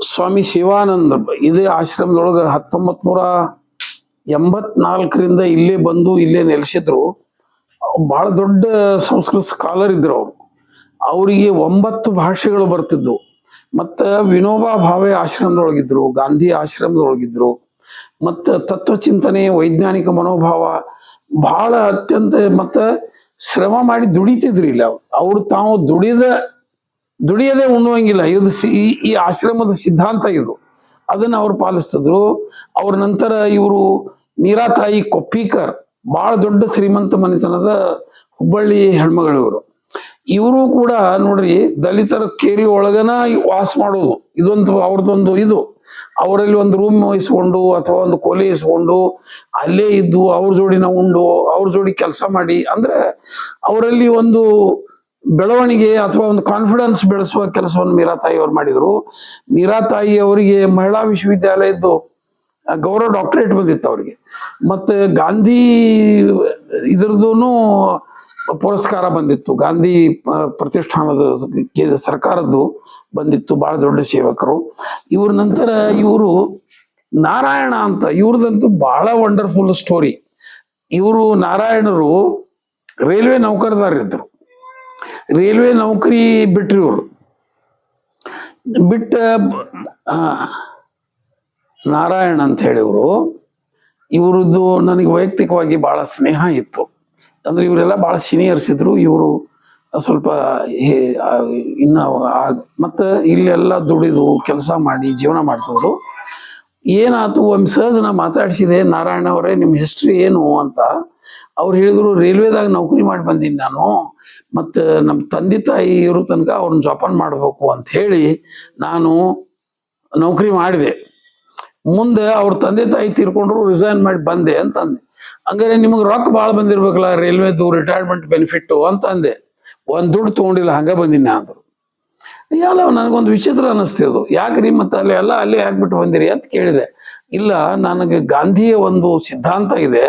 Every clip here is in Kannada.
ಸ್ವಾಮಿ ಶಿವಾನಂದ ಇದೇ ಆಶ್ರಮದೊಳಗೆ 1984ರಿಂದ ಇಲ್ಲೇ ಬಂದು ಇಲ್ಲೇ ನೆಲೆಸಿದ್ರು. ಬಹಳ ದೊಡ್ಡ ಸಂಸ್ಕೃತ ಸ್ಕಾಲರ್ ಇದ್ರು ಅವರು. ಅವರಿಗೆ 9 ಭಾಷೆಗಳು ಬರ್ತಿದ್ವು. ಮತ್ತು ವಿನೋಬಾ ಭಾವೆ ಆಶ್ರಮದೊಳಗಿದ್ರು, ಗಾಂಧಿ ಆಶ್ರಮದೊಳಗಿದ್ರು. ಮತ್ತು ತತ್ವಚಿಂತನೆ, ವೈಜ್ಞಾನಿಕ ಮನೋಭಾವ ಬಹಳ ಅತ್ಯಂತ ಮತ್ತು ಶ್ರಮ ಮಾಡಿ ದುಡಿತಿದ್ರಿ ಇಲ್ಲ. ಅವರು ತಾವು ದುಡಿಯದೆ ಉಣ್ಣುವಂಗಿಲ್ಲ. ಇದು ಈ ಆಶ್ರಮದ ಸಿದ್ಧಾಂತ ಇದು. ಅದನ್ನು ಅವ್ರು ಪಾಲಿಸ್ತಿದ್ರು. ಅವ್ರ ನಂತರ ಇವರು ನೀರಾತಾಯಿ ಕೊಪ್ಪಿಕರ್, ಬಹಳ ದೊಡ್ಡ ಶ್ರೀಮಂತ ಮನೆತನದ ಹುಬ್ಬಳ್ಳಿ ಹೆಣ್ಮಗಳು ಇವರು. ಇವರು ಕೂಡ ನೋಡ್ರಿ ದಲಿತರ ಕೇರಿ ಒಳಗನ ವಾಸ ಮಾಡೋದು. ಇದೊಂದು ಅವ್ರದ್ದೊಂದು ಇದು. ಅವರಲ್ಲಿ ಒಂದು ರೂಮ್ ವಹಿಸ್ಕೊಂಡು ಅಥವಾ ಒಂದು ಕೊಲೆ ಇಸ್ಕೊಂಡು ಅಲ್ಲೇ ಇದ್ದು ಅವ್ರ ಜೋಡಿನ ಉಂಡು ಅವ್ರ ಜೋಡಿ ಕೆಲಸ ಮಾಡಿ, ಅಂದ್ರೆ ಅವರಲ್ಲಿ ಒಂದು ಬೆಳವಣಿಗೆ ಅಥವಾ ಒಂದು ಕಾನ್ಫಿಡೆನ್ಸ್ ಬೆಳೆಸುವ ಕೆಲಸವನ್ನು ಮೀರಾತಾಯಿ ಅವ್ರು ಮಾಡಿದ್ರು. ಮೀರಾತಾಯಿ ಅವರಿಗೆ ಮಹಿಳಾ ವಿಶ್ವವಿದ್ಯಾಲಯದ್ದು ಗೌರವ ಡಾಕ್ಟರೇಟ್ ಬಂದಿತ್ತು ಅವ್ರಿಗೆ. ಮತ್ತು ಗಾಂಧಿ ಇದ್ರದ್ದು ಪುರಸ್ಕಾರ ಬಂದಿತ್ತು, ಗಾಂಧಿ ಪ್ರತಿಷ್ಠಾನದ ಸರ್ಕಾರದ್ದು ಬಂದಿತ್ತು. ಬಹಳ ದೊಡ್ಡ ಸೇವಕರು ಇವ್ರ. ನಂತರ ಇವರು ನಾರಾಯಣ ಅಂತ, ಇವ್ರದಂತೂ ಬಹಳ ವಂಡರ್ಫುಲ್ ಸ್ಟೋರಿ. ಇವರು ನಾರಾಯಣರು ರೈಲ್ವೆ ನೌಕರದಾರಿದ್ರು. ರೈಲ್ವೆ ನೌಕರಿ ಬಿಟ್ರಿ ಇವರು. ಬಿಟ್ಟ ನಾರಾಯಣ ಅಂತ ಹೇಳಿವರು. ಇವ್ರದ್ದು ನನಗೆ ವೈಯಕ್ತಿಕವಾಗಿ ಬಹಳ ಸ್ನೇಹ ಇತ್ತು. ಅಂದ್ರೆ ಇವರೆಲ್ಲ ಬಹಳ ಸೀನಿಯರ್ಸ್ ಇದ್ರು. ಇವರು ಸ್ವಲ್ಪ ಇನ್ನು ಮತ್ತು ಇಲ್ಲೆಲ್ಲ ದುಡಿದು ಕೆಲಸ ಮಾಡಿ ಜೀವನ ಮಾಡ್ತಿದ್ರು. ಏನಾಯ್ತು, ಒಮ್ಮೆ ಸಹಜ ನಾ ಮಾತಾಡಿಸಿದೆ, ನಾರಾಯಣ ಅವರೇ ನಿಮ್ಮ ಹಿಸ್ಟ್ರಿ ಏನು ಅಂತ. ಅವ್ರು ಹೇಳಿದ್ರು, ರೈಲ್ವೆದಾಗ ನೌಕರಿ ಮಾಡಿ ಬಂದೀನಿ ನಾನು, ಮತ್ತು ನಮ್ಮ ತಂದೆ ತಾಯಿ ಇರೋ ತನಕ ಅವ್ರನ್ನ ಜೋಪಾನ ಮಾಡಬೇಕು ಅಂತ ಹೇಳಿ ನಾನು ನೌಕರಿ ಮಾಡಿದೆ. ಮುಂದೆ ಅವ್ರ ತಂದೆ ತಾಯಿ ತೀರ್ಕೊಂಡ್ರು, ರಿಸೈನ್ ಮಾಡಿ ಬಂದೆ ಅಂತಂದೆ. ಹಂಗಾರೆ ನಿಮಗೆ ರೊಕ್ಕ ಭಾಳ ಬಂದಿರ್ಬೇಕಲ್ಲ ರೈಲ್ವೆದು ರಿಟೈರ್ಮೆಂಟ್ ಬೆನಿಫಿಟ್ಟು ಅಂತ ಅಂದೆ. ಒಂದು ದುಡ್ಡು ತೊಗೊಂಡಿಲ್ಲ, ಹಂಗೆ ಬಂದಿನಿ ಅಂದರು. ಎಲ್ಲ ನನಗೊಂದು ವಿಚಿತ್ರ ಅನ್ನಿಸ್ತಿದ್ದು, ಯಾಕ್ರಿ ಮತ್ತೆ ಅಲ್ಲೇ ಹಾಕ್ಬಿಟ್ಟು ಬಂದಿರಿ ಅಂತ ಕೇಳಿದೆ. ಇಲ್ಲ, ನನಗೆ ಗಾಂಧಿಯ ಒಂದು ಸಿದ್ಧಾಂತ ಇದೆ.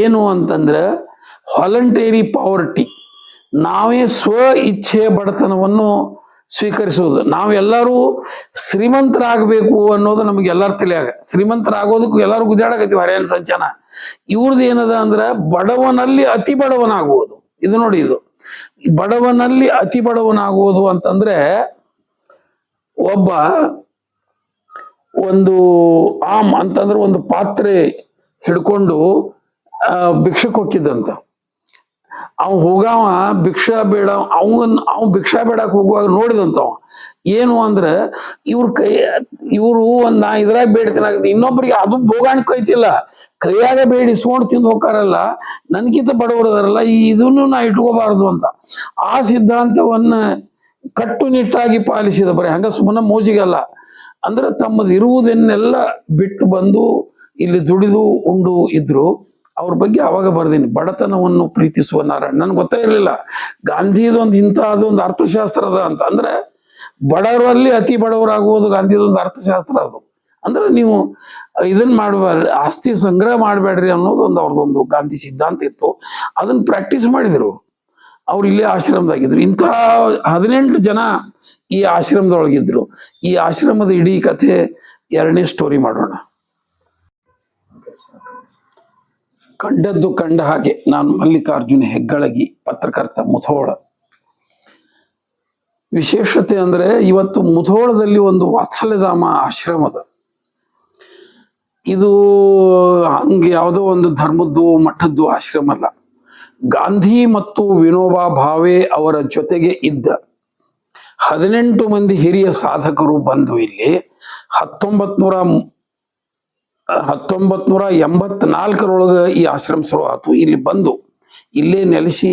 ಏನು ಅಂತಂದ್ರೆ ವಾಲಂಟರಿ ಪಾವರ್ಟಿ, ನಾವೇ ಸ್ವ ಇಚ್ಛೆಯ ಬಡತನವನ್ನು ಸ್ವೀಕರಿಸುವುದು. ನಾವೆಲ್ಲರೂ ಶ್ರೀಮಂತರಾಗಬೇಕು ಅನ್ನೋದು ನಮಗೆ ಎಲ್ಲರ ತಲೆಯಾಗ. ಶ್ರೀಮಂತರಾಗೋದಕ್ಕೂ ಎಲ್ಲರೂ ಗುದ್ದಾಡಕತ್ತೀವಿ ಹರಿಯಾಣ ಸಂಚನ. ಇವ್ರದ್ದು ಏನದ ಅಂದ್ರೆ ಬಡವನಲ್ಲಿ ಅತಿ ಬಡವನಾಗುವುದು. ಇದು ನೋಡಿ, ಇದು ಬಡವನಲ್ಲಿ ಅತಿ ಬಡವನಾಗುವುದು ಅಂತಂದ್ರೆ ಒಬ್ಬ ಒಂದು ಆಮ್ ಅಂತಂದ್ರೆ ಒಂದು ಪಾತ್ರೆ ಹಿಡ್ಕೊಂಡು ಭಿಕ್ಷಕ್ಕೆ ಹೋಗಿದ್ದಂತ. ಅವ್ ಹೋಗವ ಭಿಕ್ಷಾ ಬೇಡ, ಅವ್ ಭಿಕ್ಷಾ ಬೇಡಕ್ ಹೋಗುವಾಗ ನೋಡಿದಂತವ ಏನು ಅಂದ್ರೆ ಇವರು ಒಂದ್ ನಾ ಇದ್ರಾಗ ಬೇಡ್ತೀನಾಗತ್ತೆ, ಇನ್ನೊಬ್ರಿಗೆ ಅದು ಬೋಗಾಣಿಕೆ ಐತಿಲ್ಲ, ಕೈಯಾಗ ಬೇಡಿಸ್ಕೊಂಡು ತಿಂದು ಹೋಗ್ತಾರಲ್ಲ, ನನ್ಗಿಂತ ಬಡವರದಾರಲ್ಲ, ಇದನ್ನು ನಾ ಇಟ್ಕೋಬಾರದು ಅಂತ ಆ ಸಿದ್ಧಾಂತವನ್ನ ಕಟ್ಟುನಿಟ್ಟಾಗಿ ಪಾಲಿಸಿದ. ಬರೀ ಹಂಗ ಸುಮ್ಮನೆ ಮೋಜಿಗಲ್ಲ. ಅಂದ್ರೆ ತಮ್ಮದು ಇರುವುದನ್ನೆಲ್ಲ ಬಿಟ್ಟು ಬಂದು ಇಲ್ಲಿ ದುಡಿದು ಉಂಡು ಇದ್ರು. ಅವ್ರ ಬಗ್ಗೆ ಅವಾಗ ಬರ್ದೀನಿ, ಬಡತನವನ್ನು ಪ್ರೀತಿಸುವ ನಾರಾಯಣ. ನನ್ಗೆ ಗೊತ್ತೇ ಇರಲಿಲ್ಲ ಗಾಂಧಿದೊಂದು ಇಂಥದೊಂದು ಅರ್ಥಶಾಸ್ತ್ರ ಅದ ಅಂತ. ಅಂದ್ರೆ ಬಡವರಲ್ಲಿ ಅತಿ ಬಡವರಾಗುವುದು ಗಾಂಧಿದೊಂದು ಅರ್ಥಶಾಸ್ತ್ರ ಅದು. ಅಂದ್ರೆ ನೀವು ಇದನ್ನ ಮಾಡಬೇಡ್ರಿ, ಆಸ್ತಿ ಸಂಗ್ರಹ ಮಾಡಬೇಡ್ರಿ ಅನ್ನೋದು ಒಂದು ಅವ್ರದ್ದೊಂದು ಗಾಂಧಿ ಸಿದ್ಧಾಂತ ಇತ್ತು. ಅದನ್ನ ಪ್ರಾಕ್ಟೀಸ್ ಮಾಡಿದ್ರು ಅವ್ರು. ಇಲ್ಲೇ ಆಶ್ರಮದಾಗಿದ್ರು. ಇಂಥ 18 ಜನ ಈ ಆಶ್ರಮದೊಳಗಿದ್ರು. ಈ ಆಶ್ರಮದ ಇಡೀ ಕಥೆ 2ನೇ ಸ್ಟೋರಿ ಮಾಡೋಣ. ಕಂಡದ್ದು ಕಂಡ ಹಾಗೆ. ನಾನು ಮಲ್ಲಿಕಾರ್ಜುನ ಹೆಗ್ಗಳಗಿ, ಪತ್ರಕರ್ತ, ಮುಧೋಳ. ವಿಶೇಷತೆ ಅಂದ್ರೆ ಇವತ್ತು ಮುಧೋಳದಲ್ಲಿ ಒಂದು ವಾತ್ಸಲ್ಯಧಾಮ ಆಶ್ರಮದ. ಇದು ಹಂಗೆ ಯಾವುದೋ ಒಂದು ಧರ್ಮದ್ದು ಮಠದ್ದು ಆಶ್ರಮ ಅಲ್ಲ. ಗಾಂಧಿ ಮತ್ತು ವಿನೋಬಾ ಭಾವೆ ಅವರ ಜೊತೆಗೆ ಇದ್ದ 18 ಮಂದಿ ಹಿರಿಯ ಸಾಧಕರು ಬಂದು ಇಲ್ಲಿ 1984 ಈ ಆಶ್ರಮ ಶುರು ಆಯ್ತು. ಇಲ್ಲಿ ಬಂದು ಇಲ್ಲೇ ನೆಲೆಸಿ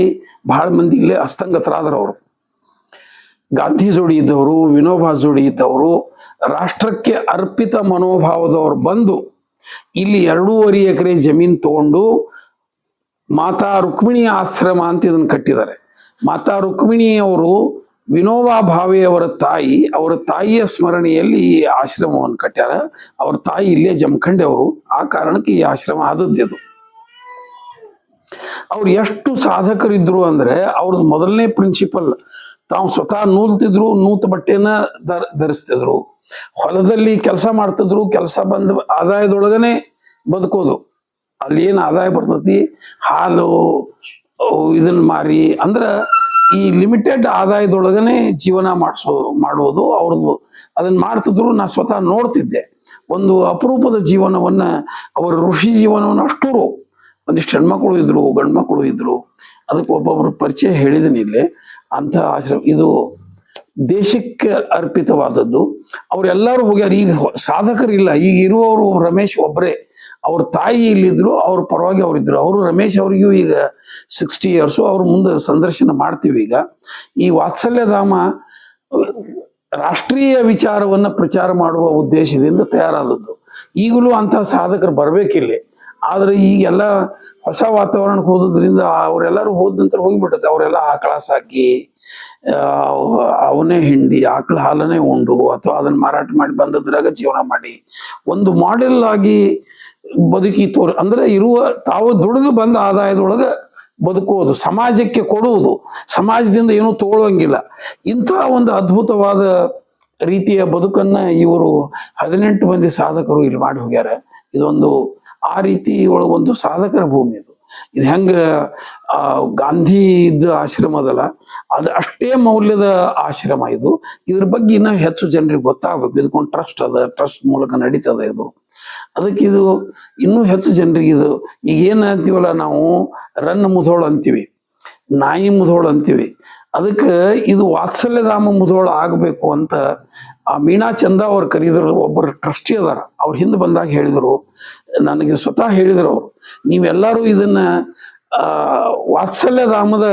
ಬಹಳ ಮಂದಿ ಇಲ್ಲೇ ಹಸ್ತಂಗತರಾದರವರು. ಗಾಂಧಿ ಜೋಡಿ ಇದ್ದವರು, ವಿನೋಬಾ ಜೋಡಿ ಇದ್ದವರು, ರಾಷ್ಟ್ರಕ್ಕೆ ಅರ್ಪಿತ ಮನೋಭಾವದವರು ಬಂದು ಇಲ್ಲಿ 2.5 ಎಕರೆ ಜಮೀನು ತಗೊಂಡು ಮಾತಾ ರುಕ್ಮಿಣಿ ಆಶ್ರಮ ಅಂತ ಇದನ್ನು ಕಟ್ಟಿದ್ದಾರೆ. ಮಾತಾ ರುಕ್ಮಿಣಿಯವರು ವಿನೋಬಾ ಭಾವೆಯವರ ತಾಯಿ, ಅವರ ತಾಯಿಯ ಸ್ಮರಣೆಯಲ್ಲಿ ಈ ಆಶ್ರಮವನ್ನು ಕಟ್ಟ್ಯಾರ. ಅವ್ರ ತಾಯಿ ಇಲ್ಲೇ ಜಮಖಂಡಿ ಅವರು. ಆ ಕಾರಣಕ್ಕೆ ಈ ಆಶ್ರಮ ಆದದ್ದು. ಅವ್ರು ಎಷ್ಟು ಸಾಧಕರಿದ್ರು ಅಂದ್ರೆ ಅವ್ರದ್ದು ಮೊದಲನೇ ಪ್ರಿನ್ಸಿಪಲ್, ತಾವು ಸ್ವತಃ ನೂಲ್ತಿದ್ರು, ನೂತ ಬಟ್ಟೆನ ಧರಿಸ್ತಿದ್ರು. ಹೊಲದಲ್ಲಿ ಕೆಲಸ ಮಾಡ್ತಿದ್ರು, ಕೆಲಸ ಬಂದ ಆದಾಯದೊಳಗನೆ ಬದುಕೋದು. ಅಲ್ಲಿ ಏನು ಆದಾಯ ಬರ್ತೈತಿ, ಹಾಲು ಇದನ್ನ ಮಾರಿ ಅಂದ್ರ ಈ ಲಿಮಿಟೆಡ್ ಆದಾಯದೊಳಗನೆ ಜೀವನ ಮಾಡುವುದು ಅವ್ರದ್ದು. ಅದನ್ನ ಮಾಡ್ತಿದ್ರು. ನಾ ಸ್ವತಃ ನೋಡ್ತಿದ್ದೆ. ಒಂದು ಅಪರೂಪದ ಜೀವನವನ್ನ, ಅವರ ಋಷಿ ಜೀವನವನ್ನು ಅಷ್ಟೂರು. ಒಂದಿಷ್ಟು ಹೆಣ್ಮಕ್ಳು ಇದ್ರು, ಗಂಡು ಮಕ್ಕಳು ಇದ್ರು. ಅದಕ್ಕೆ ಒಬ್ಬೊಬ್ರು ಪರಿಚಯ ಹೇಳಿದನಿ ಇಲ್ಲಿ. ಅಂತ ಆಶ್ರಮ ಇದು ದೇಶಕ್ಕೆ ಅರ್ಪಿತವಾದದ್ದು. ಅವ್ರೆಲ್ಲರೂ ಹೋಗ್ಯಾರ. ಈಗ ಸಾಧಕರಿಲ್ಲ. ಈಗ ಇರುವವರು ರಮೇಶ್ ಒಬ್ಬರೇ. ಅವ್ರ ತಾಯಿ ಇಲ್ಲಿದ್ರು, ಅವ್ರ ಪರವಾಗಿ ಅವರಿದ್ರು. ಅವರು ರಮೇಶ್ ಅವ್ರಿಗೂ ಈಗ 60 ಇಯರ್ಸು. ಅವ್ರ ಮುಂದೆ ಸಂದರ್ಶನ ಮಾಡ್ತೀವಿ. ಈಗ ಈ ವಾತ್ಸಲ್ಯಧಾಮ ರಾಷ್ಟ್ರೀಯ ವಿಚಾರವನ್ನ ಪ್ರಚಾರ ಮಾಡುವ ಉದ್ದೇಶದಿಂದ ತಯಾರಾದದ್ದು. ಈಗಲೂ ಅಂತಹ ಸಾಧಕರು ಬರ್ಬೇಕಿಲ್ಲಿ. ಆದ್ರೆ ಈಗೆಲ್ಲ ಹೊಸ ವಾತಾವರಣಕ್ಕೆ ಹೋದ್ರಿಂದ ಅವರೆಲ್ಲರೂ ಹೋದ ನಂತರ ಹೋಗಿಬಿಟ್ಟತೆ. ಅವರೆಲ್ಲ ಆಕಳ ಸಾಕಿ, ಅವನೇ ಹಿಂಡಿ, ಆಕಳ ಹಾಲನ್ನೇ ಉಂಡು ಅಥವಾ ಅದನ್ನ ಮಾರಾಟ ಮಾಡಿ ಬಂದದ್ರಾಗ ಜೀವನ ಮಾಡಿ ಒಂದು ಮಾಡೆಲ್ ಆಗಿ ಬದುಕಿ ಅಂದ್ರೆ ಇರುವ ತಾವು ದುಡಿದು ಬಂದ ಆದಾಯದೊಳಗೆ ಬದುಕುವುದು, ಸಮಾಜಕ್ಕೆ ಕೊಡುವುದು, ಸಮಾಜದಿಂದ ಏನೂ ತಗೊಳ್ಳೋಂಗಿಲ್ಲ. ಇಂತಹ ಒಂದು ಅದ್ಭುತವಾದ ರೀತಿಯ ಬದುಕನ್ನ ಇವರು 18 ಮಂದಿ ಸಾಧಕರು ಇಲ್ಲಿ ಮಾಡಿ ಹೋಗ್ಯಾರ. ಇದೊಂದು ಆ ರೀತಿ ಒಳಗೊಂದು ಸಾಧಕರ ಭೂಮಿ. ಇದು ಹೆಂಗ ಗಾಂಧಿ ಇದ್ದ ಆಶ್ರಮ ಅದಲ್ಲ, ಅದು ಅಷ್ಟೇ ಮೌಲ್ಯದ ಆಶ್ರಮ ಇದು. ಇದ್ರ ಬಗ್ಗೆ ಇನ್ನೂ ಹೆಚ್ಚು ಜನರಿಗೆ ಗೊತ್ತಾಗಬೇಕು. ಇದಕ್ಕೊಂದು ಟ್ರಸ್ಟ್ ಅದ, ಟ್ರಸ್ಟ್ ಮೂಲಕ ನಡೀತದ ಇದು. ಅದಕ್ಕೆ ಇದು ಇನ್ನೂ ಹೆಚ್ಚು ಜನರಿಗೆ ಇದು ಈಗ ಏನ್ ಅಂತೀವಲ್ಲ ನಾವು ರನ್ನ ಮುಧೋಳು ಅಂತೀವಿ, ನಾಯಿ ಮುಧೋಳು ಅಂತೀವಿ. ಅದಕ್ಕೆ ಇದು ವಾತ್ಸಲ್ಯಧಾಮ ಮುಧೋಳು ಆಗಬೇಕು ಅಂತ ಆ ಮೀನಾ ಚಂದ ಅವ್ರು ಕರೀದ್ರು. ಒಬ್ಬರು ಟ್ರಸ್ಟಿ ಅದಾರ. ಅವ್ರ ಹಿಂದೆ ಬಂದಾಗ ಹೇಳಿದರು, ನನಗೆ ಸ್ವತಃ ಹೇಳಿದ್ರು ಅವರು, ನೀವೆಲ್ಲರೂ ಇದನ್ನ ವಾತ್ಸಲ್ಯಧಾಮದ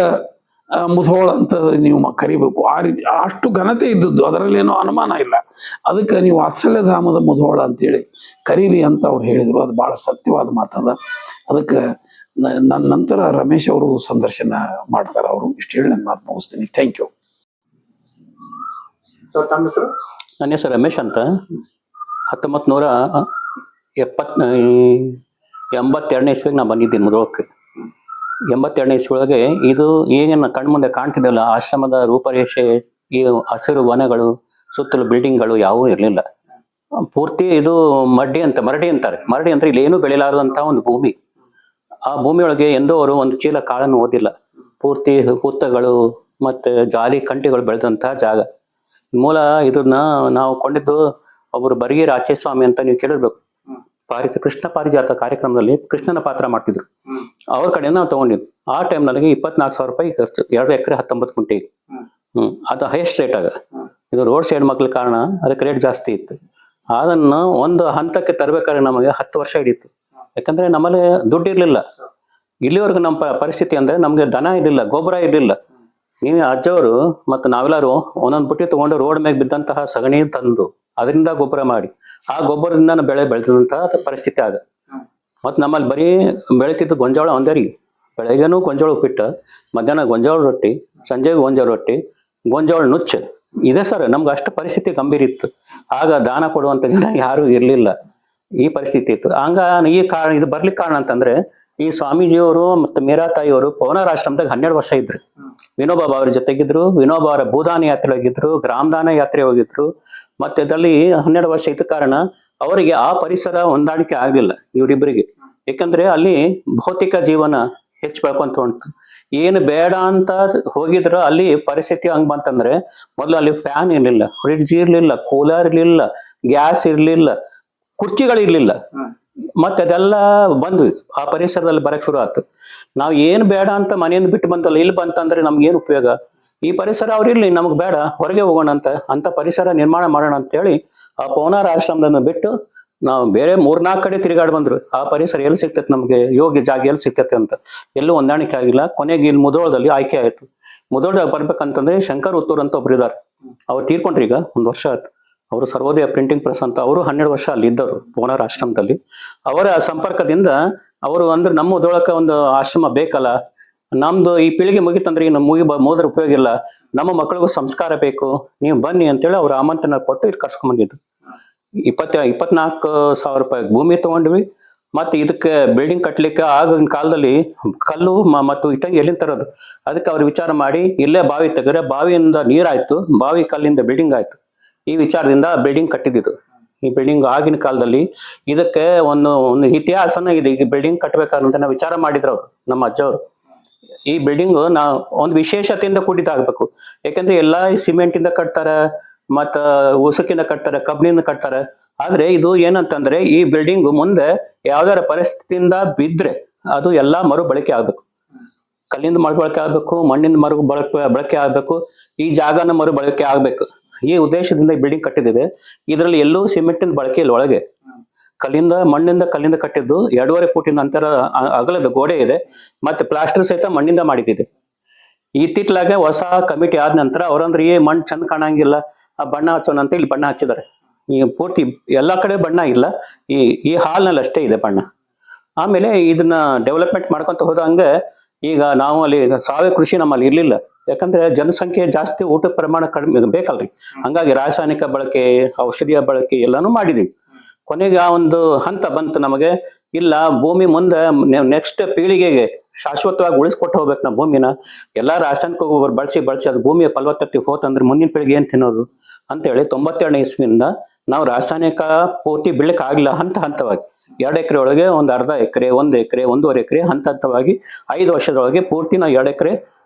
ಮುಧೋಳ ಅಂತ ನೀವು ಕರಿಬೇಕು. ಆ ರೀತಿ ಅಷ್ಟು ಘನತೆ ಇದ್ದದ್ದು, ಅದರಲ್ಲಿ ಏನೋ ಅನುಮಾನ ಇಲ್ಲ. ಅದಕ್ಕೆ ನೀವು ವಾತ್ಸಲ್ಯಧಾಮದ ಮುಧೋಳ ಅಂತೇಳಿ ಕರೀರಿ ಅಂತ ಅವ್ರು ಹೇಳಿದ್ರು. ಅದು ಬಹಳ ಸತ್ಯವಾದ ಮಾತದ. ಅದಕ್ಕೆ ನನ್ನ ನಂತರ ರಮೇಶ್ ಅವರು ಸಂದರ್ಶನ ಮಾಡ್ತಾರೆ. ಅವರು ಇಷ್ಟು ಹೇಳಿ ನನ್ನ ಮಾತು ಮುಗಿಸ್ತೀನಿ. Thank you sir. ತಮ್ಮ ಹೆಸರು? ನನ್ನ ಹೆಸರು ರಮೇಶ್ ಅಂತ. 1982ನೇ ಇಸ್ವಿಗೆ ನಾನು ಬಂದಿದ್ದೀನಿ ಮುಧೋಳಕ್ಕೆ. 82ನೇ ಇಸ್ವಿಯೊಳಗೆ ಇದು ಈಗಿನ ಕಣ್ಮುಂದೆ ಕಾಣ್ತಿದ್ದಲ್ಲ ಆಶ್ರಮದ ರೂಪರೇಷೆ, ಈ ಹಸಿರು ವನಗಳು, ಸುತ್ತಲೂ ಬಿಲ್ಡಿಂಗ್ಗಳು ಯಾವುವು ಇರಲಿಲ್ಲ. ಪೂರ್ತಿ ಇದು ಮರಡಿ ಅಂತಾರೆ. ಮರಡಿ ಅಂದ್ರೆ ಇಲ್ಲಿ ಏನೂ ಬೆಳೆಯಲಾರದಂಥ ಒಂದು ಭೂಮಿ. ಆ ಭೂಮಿಯೊಳಗೆ ಎಂದೋ ಅವರು ಒಂದು ಚೀಲ ಕಾಳನ್ನು ಓದಿಲ್ಲ. ಪೂರ್ತಿ ಹುತ್ತಗಳು ಮತ್ತೆ ಜಾಲಿ ಕಂಟಿಗಳು ಬೆಳೆದಂತಹ ಜಾಗ. ಮೂಲ ಇದನ್ನ ನಾವು ಕೊಂಡಿದ್ದು ಒಬ್ಬರು ಬರಗೇರಿ ಆಚೇಸ್ವಾಮಿ ಅಂತ ನೀವು ಕೇಳಿರ್ಬೇಕು. ಕೃಷ್ಣ ಪಾರಿಜಾತ ಕಾರ್ಯಕ್ರಮದಲ್ಲಿ ಕೃಷ್ಣನ ಪಾತ್ರ ಮಾಡ್ತಿದ್ರು. ಅವ್ರ ಕಡೆಯಿಂದ ನಾವು ತಗೊಂಡಿದ್ವಿ. ಆ ಟೈಮ್ ನನಗೆ 24,000 ರೂಪಾಯಿ ಖರ್ಚು, 2 ಎಕರೆ 19 ಗುಂಟೆ. ಅದು ಹೈಯೆಸ್ಟ್ ರೇಟ್ ಆಗ. ಇದು ರೋಡ್ ಸೈಡ್ ಮಕ್ಳ ಕಾರಣ ಅದಕ್ಕೆ ರೇಟ್ ಜಾಸ್ತಿ ಇತ್ತು. ಅದನ್ನು ಒಂದು ಹಂತಕ್ಕೆ ತರಬೇಕಾದ್ರೆ ನಮಗೆ 10 ವರ್ಷ ಹಿಡಿತು. ಯಾಕಂದ್ರೆ ನಮ್ಮಲ್ಲಿ ದುಡ್ಡು ಇರ್ಲಿಲ್ಲ. ಇಲ್ಲಿವರೆಗೂ ನಮ್ಮ ಪರಿಸ್ಥಿತಿ ಅಂದ್ರೆ ನಮ್ಗೆ ದನ ಇರ್ಲಿಲ್ಲ, ಗೊಬ್ಬರ ಇರ್ಲಿಲ್ಲ. ನೀವು ಅಜ್ಜವರು ಮತ್ತು ನಾವೆಲ್ಲರೂ ಒಂದೊಂದು ಬುಟ್ಟಿ ತಗೊಂಡು ರೋಡ್ ಮೇಲೆ ಬಿದ್ದಂತಹ ಸಗಣಿ ತಂದು ಅದರಿಂದ ಗೊಬ್ಬರ ಮಾಡಿ ಆ ಗೊಬ್ಬರದಿಂದ ಬೆಳೆ ಬೆಳೆದಂತಹ ಪರಿಸ್ಥಿತಿ ಆಗ. ಮತ್ತು ನಮ್ಮಲ್ಲಿ ಬರೀ ಬೆಳಿತಿದ್ದು ಗೊಂಜಾಳ ಒಂದೇ ರೀ. ಬೆಳಗ್ಗೆನೂ ಗೊಂಜಾಳ ಉಪ್ಪಿಟ್ಟು, ಮಧ್ಯಾಹ್ನ ಗೊಂಜಾಳ ರೊಟ್ಟಿ, ಸಂಜೆಗೆ ಗೊಂಜಾಳ ರೊಟ್ಟಿ, ಗೊಂಜಾಳ ನುಚ್ಚು. ಇದೆ ಸರ್, ನಮ್ಗೆ ಅಷ್ಟು ಪರಿಸ್ಥಿತಿ ಗಂಭೀರ ಇತ್ತು. ಆಗ ದಾನ ಕೊಡುವಂಥ ಜನ ಯಾರೂ ಇರಲಿಲ್ಲ. ಈ ಪರಿಸ್ಥಿತಿ ಇತ್ತು. ಈ ಕಾರಣ ಇದು ಬರ್ಲಿಕ್ಕೆ ಕಾರಣ ಅಂತಂದ್ರೆ ಈ ಸ್ವಾಮೀಜಿಯವರು ಮತ್ತು ಮೀರಾ ತಾಯಿಯವರು ಪವನಾರ ಆಶ್ರಮದಾಗ 12 ವರ್ಷ ಇದ್ರು. ವಿನೋಬಾ ಅವ್ರ ಜೊತೆಗಿದ್ರು. ವಿನೋಬಾ ಅವರ ಭೂದಾನ ಯಾತ್ರೆ ಹೋಗಿದ್ರು, ಗ್ರಾಮದಾನ ಯಾತ್ರೆ ಹೋಗಿದ್ರು. ಮತ್ತೆ ಇದರಲ್ಲಿ 12 ವರ್ಷ ಇದ್ದ ಕಾರಣ ಅವರಿಗೆ ಆ ಪರಿಸರ ಹೊಂದಾಣಿಕೆ ಆಗ್ಲಿಲ್ಲ ಇವರಿಬ್ಬರಿಗೆ. ಯಾಕಂದ್ರೆ ಅಲ್ಲಿ ಭೌತಿಕ ಜೀವನ ಹೆಚ್ಚು ಬೆಳ್ಕೊಂತ ಉಂಟು. ಏನು ಬೇಡ ಅಂತ ಹೋಗಿದ್ರು ಅಲ್ಲಿ ಪರಿಸ್ಥಿತಿ ಹಂಗ್ ಬಂತಂದ್ರೆ, ಮೊದಲು ಅಲ್ಲಿ ಫ್ಯಾನ್ ಇರ್ಲಿಲ್ಲ, ಫ್ರಿಡ್ಜ್ ಇರ್ಲಿಲ್ಲ, ಕೂಲರ್ ಇರ್ಲಿಲ್ಲ, ಗ್ಯಾಸ್ ಇರ್ಲಿಲ್ಲ, ಕುರ್ಚಿಗಳಿರ್ಲಿಲ್ಲ. ಮತ್ತೆ ಅದೆಲ್ಲ ಬಂದ್ವಿ. ಆ ಪರಿಸರದಲ್ಲಿ ಬರಕ್ ಶುರು ಆಯ್ತು. ನಾವು ಏನ್ ಬೇಡ ಅಂತ ಮನೆಯಿಂದ ಬಿಟ್ಟು ಬಂತಲ್ಲ, ಇಲ್ಲಿ ಬಂತಂದ್ರೆ ನಮ್ಗೆ ಏನು ಉಪಯೋಗ? ಈ ಪರಿಸರ ಅವ್ರಿರ್ಲಿ, ನಮ್ಗೆ ಬೇಡ, ಹೊರಗೆ ಹೋಗೋಣ ಅಂತ ಪರಿಸರ ನಿರ್ಮಾಣ ಮಾಡೋಣ ಅಂತ ಹೇಳಿ ಆ ಪವನಾರ ಆಶ್ರಮದನ್ನ ಬಿಟ್ಟು ನಾವು ಬೇರೆ 3-4 ಕಡೆ ತಿರುಗಾಡಿ ಬಂದ್ರು. ಆ ಪರಿಸರ ಎಲ್ಲಿ ಸಿಗ್ತೈತೆ ನಮ್ಗೆ, ಯೋಗ್ಯ ಜಾಗ ಎಲ್ಲಿ ಸಿಗ್ತೈತೆ ಅಂತ ಎಲ್ಲೂ ಹೊಂದಾಣಿಕೆ ಆಗಿಲ್ಲ. ಕೊನೆಗೆ ಇಲ್ಲಿ ಮುಧೋಳದಲ್ಲಿ ಆಯ್ಕೆ ಆಯ್ತು. ಮುಧೋಳದಾಗ ಬರ್ಬೇಕಂತಂದ್ರೆ ಶಂಕರ್ ಉತ್ತೂರ್ ಅಂತ ಒಬ್ರು ಇದಾರೆ. ಅವ್ರು ತೀರ್ಕೊಂಡ್ರಿ ಈಗ 1 ವರ್ಷ ಆಯ್ತು. ಅವರು ಸರ್ವೋದಯ ಪ್ರಿಂಟಿಂಗ್ ಪ್ರೆಸ್ ಅಂತ, ಅವರು 12 ವರ್ಷ ಅಲ್ಲಿ ಇದ್ದವರು ಪವನಾರ ಆಶ್ರಮದಲ್ಲಿ. ಅವರ ಸಂಪರ್ಕದಿಂದ ಅವರು ಅಂದ್ರೆ ನಮ್ಮ ಮುಧೋಳಕ್ಕೆ ಒಂದು ಆಶ್ರಮ ಬೇಕಲ್ಲ, ನಮ್ದು ಈ ಪೀಳಿಗೆ ಮುಗಿತಂದ್ರೆ ಇನ್ನು ಮುಗಿದ್ರೆ ಉಪಯೋಗ ಇಲ್ಲ, ನಮ್ಮ ಮಕ್ಕಳಿಗೂ ಸಂಸ್ಕಾರ ಬೇಕು, ನೀವು ಬನ್ನಿ ಅಂತೇಳಿ ಅವ್ರು ಆಮಂತ್ರಣ ಕೊಟ್ಟು ಇಲ್ಲಿ ಕರ್ಸ್ಕೊಂಡ್ಬಂದಿದ್ದು. 24,000 ರೂಪಾಯಿ ಭೂಮಿ ತಗೊಂಡ್ವಿ. ಮತ್ತೆ ಇದಕ್ಕೆ ಬಿಲ್ಡಿಂಗ್ ಕಟ್ಲಿಕ್ಕೆ ಆಗಿನ ಕಾಲದಲ್ಲಿ ಕಲ್ಲು ಮತ್ತು ಇಟ್ಟಂಗಿ ಎಲ್ಲಿಂದ ತರೋದು? ಅದಕ್ಕೆ ಅವ್ರು ವಿಚಾರ ಮಾಡಿ ಇಲ್ಲೇ ಬಾವಿ ತೆಗೆದ್ರೆ ಬಾವಿಯಿಂದ ನೀರಾಯ್ತು, ಬಾವಿ ಕಲ್ಲಿಂದ ಬಿಲ್ಡಿಂಗ್ ಆಯ್ತು. ಈ ವಿಚಾರದಿಂದ ಬಿಲ್ಡಿಂಗ್ ಕಟ್ಟಿದ್ದು. ಈ ಬಿಲ್ಡಿಂಗ್ ಆಗಿನ ಕಾಲದಲ್ಲಿ ಇದಕ್ಕೆ ಒಂದು ಇತಿಹಾಸನ ಇದೆ. ಈ ಬಿಲ್ಡಿಂಗ್ ಕಟ್ಟಬೇಕಂತ ನಾವು ವಿಚಾರ ಮಾಡಿದ್ರು ಅವ್ರು, ನಮ್ಮ ಅಜ್ಜವರು. ಈ ಬಿಲ್ಡಿಂಗ್ ನಾವು ಒಂದು ವಿಶೇಷತೆಯಿಂದ ಕೂಡಿದಾಗಬೇಕು. ಯಾಕಂದ್ರೆ ಎಲ್ಲಾ ಸಿಮೆಂಟ್ ಇಂದ ಕಟ್ತಾರೆ, ಮತ್ತ ಉಸುಕಿಂದ ಕಟ್ತಾರೆ, ಕಬ್ಬಿನಿಂದ ಕಟ್ತಾರೆ. ಆದ್ರೆ ಇದು ಏನಂತಂದ್ರೆ ಈ ಬಿಲ್ಡಿಂಗ್ ಮುಂದೆ ಯಾವ್ದಾರ ಪರಿಸ್ಥಿತಿಯಿಂದ ಬಿದ್ರೆ ಅದು ಎಲ್ಲಾ ಮರು ಬಳಕೆ ಆಗ್ಬೇಕು. ಕಲ್ಲಿಂದ ಮರು ಬಳಕೆ ಆಗ್ಬೇಕು, ಮಣ್ಣಿಂದ ಬಳಕೆ ಆಗ್ಬೇಕು, ಈ ಜಾಗನ ಮರು ಬಳಕೆ ಆಗ್ಬೇಕು. ಈ ಉದ್ದೇಶದಿಂದ ಈ ಬಿಲ್ಡಿಂಗ್ ಕಟ್ಟಿದಿದೆ. ಇದರಲ್ಲಿ ಎಲ್ಲೂ ಸಿಮೆಂಟಿನ ಬಳಕೆ ಇಲ್ಲ. ಒಳಗೆ ಕಲ್ಲಿಂದ ಕಟ್ಟಿದ್ದು 2.5 ಫೂಟಿನ ಅಂತರ ಅಗಲದ ಗೋಡೆ ಇದೆ. ಮತ್ತೆ ಪ್ಲಾಸ್ಟರ್ ಸಹಿತ ಮಣ್ಣಿಂದ ಮಾಡಿದ್ದಿದೆ. ಇತ್ತಿತ್ಲಾಗೆ ಹೊಸ ಕಮಿಟಿ ಆದ ನಂತರ ಅವರಂದ್ರೆ ಈ ಮಣ್ಣು ಚಂದ ಕಾಣಂಗಿಲ್ಲ, ಆ ಬಣ್ಣ ಹಚ್ಚೋಣ ಅಂತ ಇಲ್ಲಿ ಬಣ್ಣ ಹಚ್ಚಿದ್ದಾರೆ. ಈ ಪೂರ್ತಿ ಎಲ್ಲಾ ಕಡೆ ಬಣ್ಣ ಇಲ್ಲ, ಈ ಹಾಲ್ನಲ್ಲಿ ಅಷ್ಟೇ ಇದೆ ಬಣ್ಣ. ಆಮೇಲೆ ಇದನ್ನ ಡೆವಲಪ್ಮೆಂಟ್ ಮಾಡ್ಕೊಂತ ಹೋದಂಗೆ ಈಗ ನಾವು ಅಲ್ಲಿ ಸಾವಯವ ಕೃಷಿ ನಮ್ಮಲ್ಲಿ ಇರ್ಲಿಲ್ಲ. ಯಾಕಂದ್ರೆ ಜನಸಂಖ್ಯೆ ಜಾಸ್ತಿ, ಊಟದ ಪ್ರಮಾಣ ಕಡಿಮೆ ಬೇಕಲ್ರಿ. ಹಂಗಾಗಿ ರಾಸಾಯನಿಕ ಬಳಕೆ, ಔಷಧಿಯ ಬಳಕೆ ಎಲ್ಲಾನು ಮಾಡಿದೀವಿ. ಕೊನೆಗೆ ಆ ಒಂದು ಹಂತ ಬಂತು ನಮಗೆ, ಇಲ್ಲ ಭೂಮಿ ಮುಂದೆ ನೆಕ್ಸ್ಟ್ ಪೀಳಿಗೆಗೆ ಶಾಶ್ವತವಾಗಿ ಉಳಿಸ್ಕೊಟ್ಟು ಹೋಗ್ಬೇಕು ನಾವು ಭೂಮಿನ. ಎಲ್ಲಾ ರಾಸಾಯನಿಕ ಗೊಬ್ಬರ ಬಳಸಿ ಅದು ಭೂಮಿಯ ಫಲವತ್ತತೆ ಹೋತಂದ್ರೆ ಮುಂದಿನ ಪೀಳಿಗೆ ಏನ್ ತಿನ್ನೋದು ಅಂತೇಳಿ 92ನೇ ಇಸ್ವಿಯಿಂದ ನಾವು ರಾಸಾಯನಿಕ ಪೂರ್ತಿ ಬೆಳಕ್ ಆಗಿಲ್ಲ. ಹಂತವಾಗಿ 2 ಎಕರೆ ಒಳಗೆ ಒಂದು ಅರ್ಧ ಎಕರೆ, 1 ಎಕರೆ, 1.5 ಎಕರೆ ಹಂತವಾಗಿ 5 ವರ್ಷದೊಳಗೆ ಪೂರ್ತಿ ನಾವು 2 ಎಕರೆ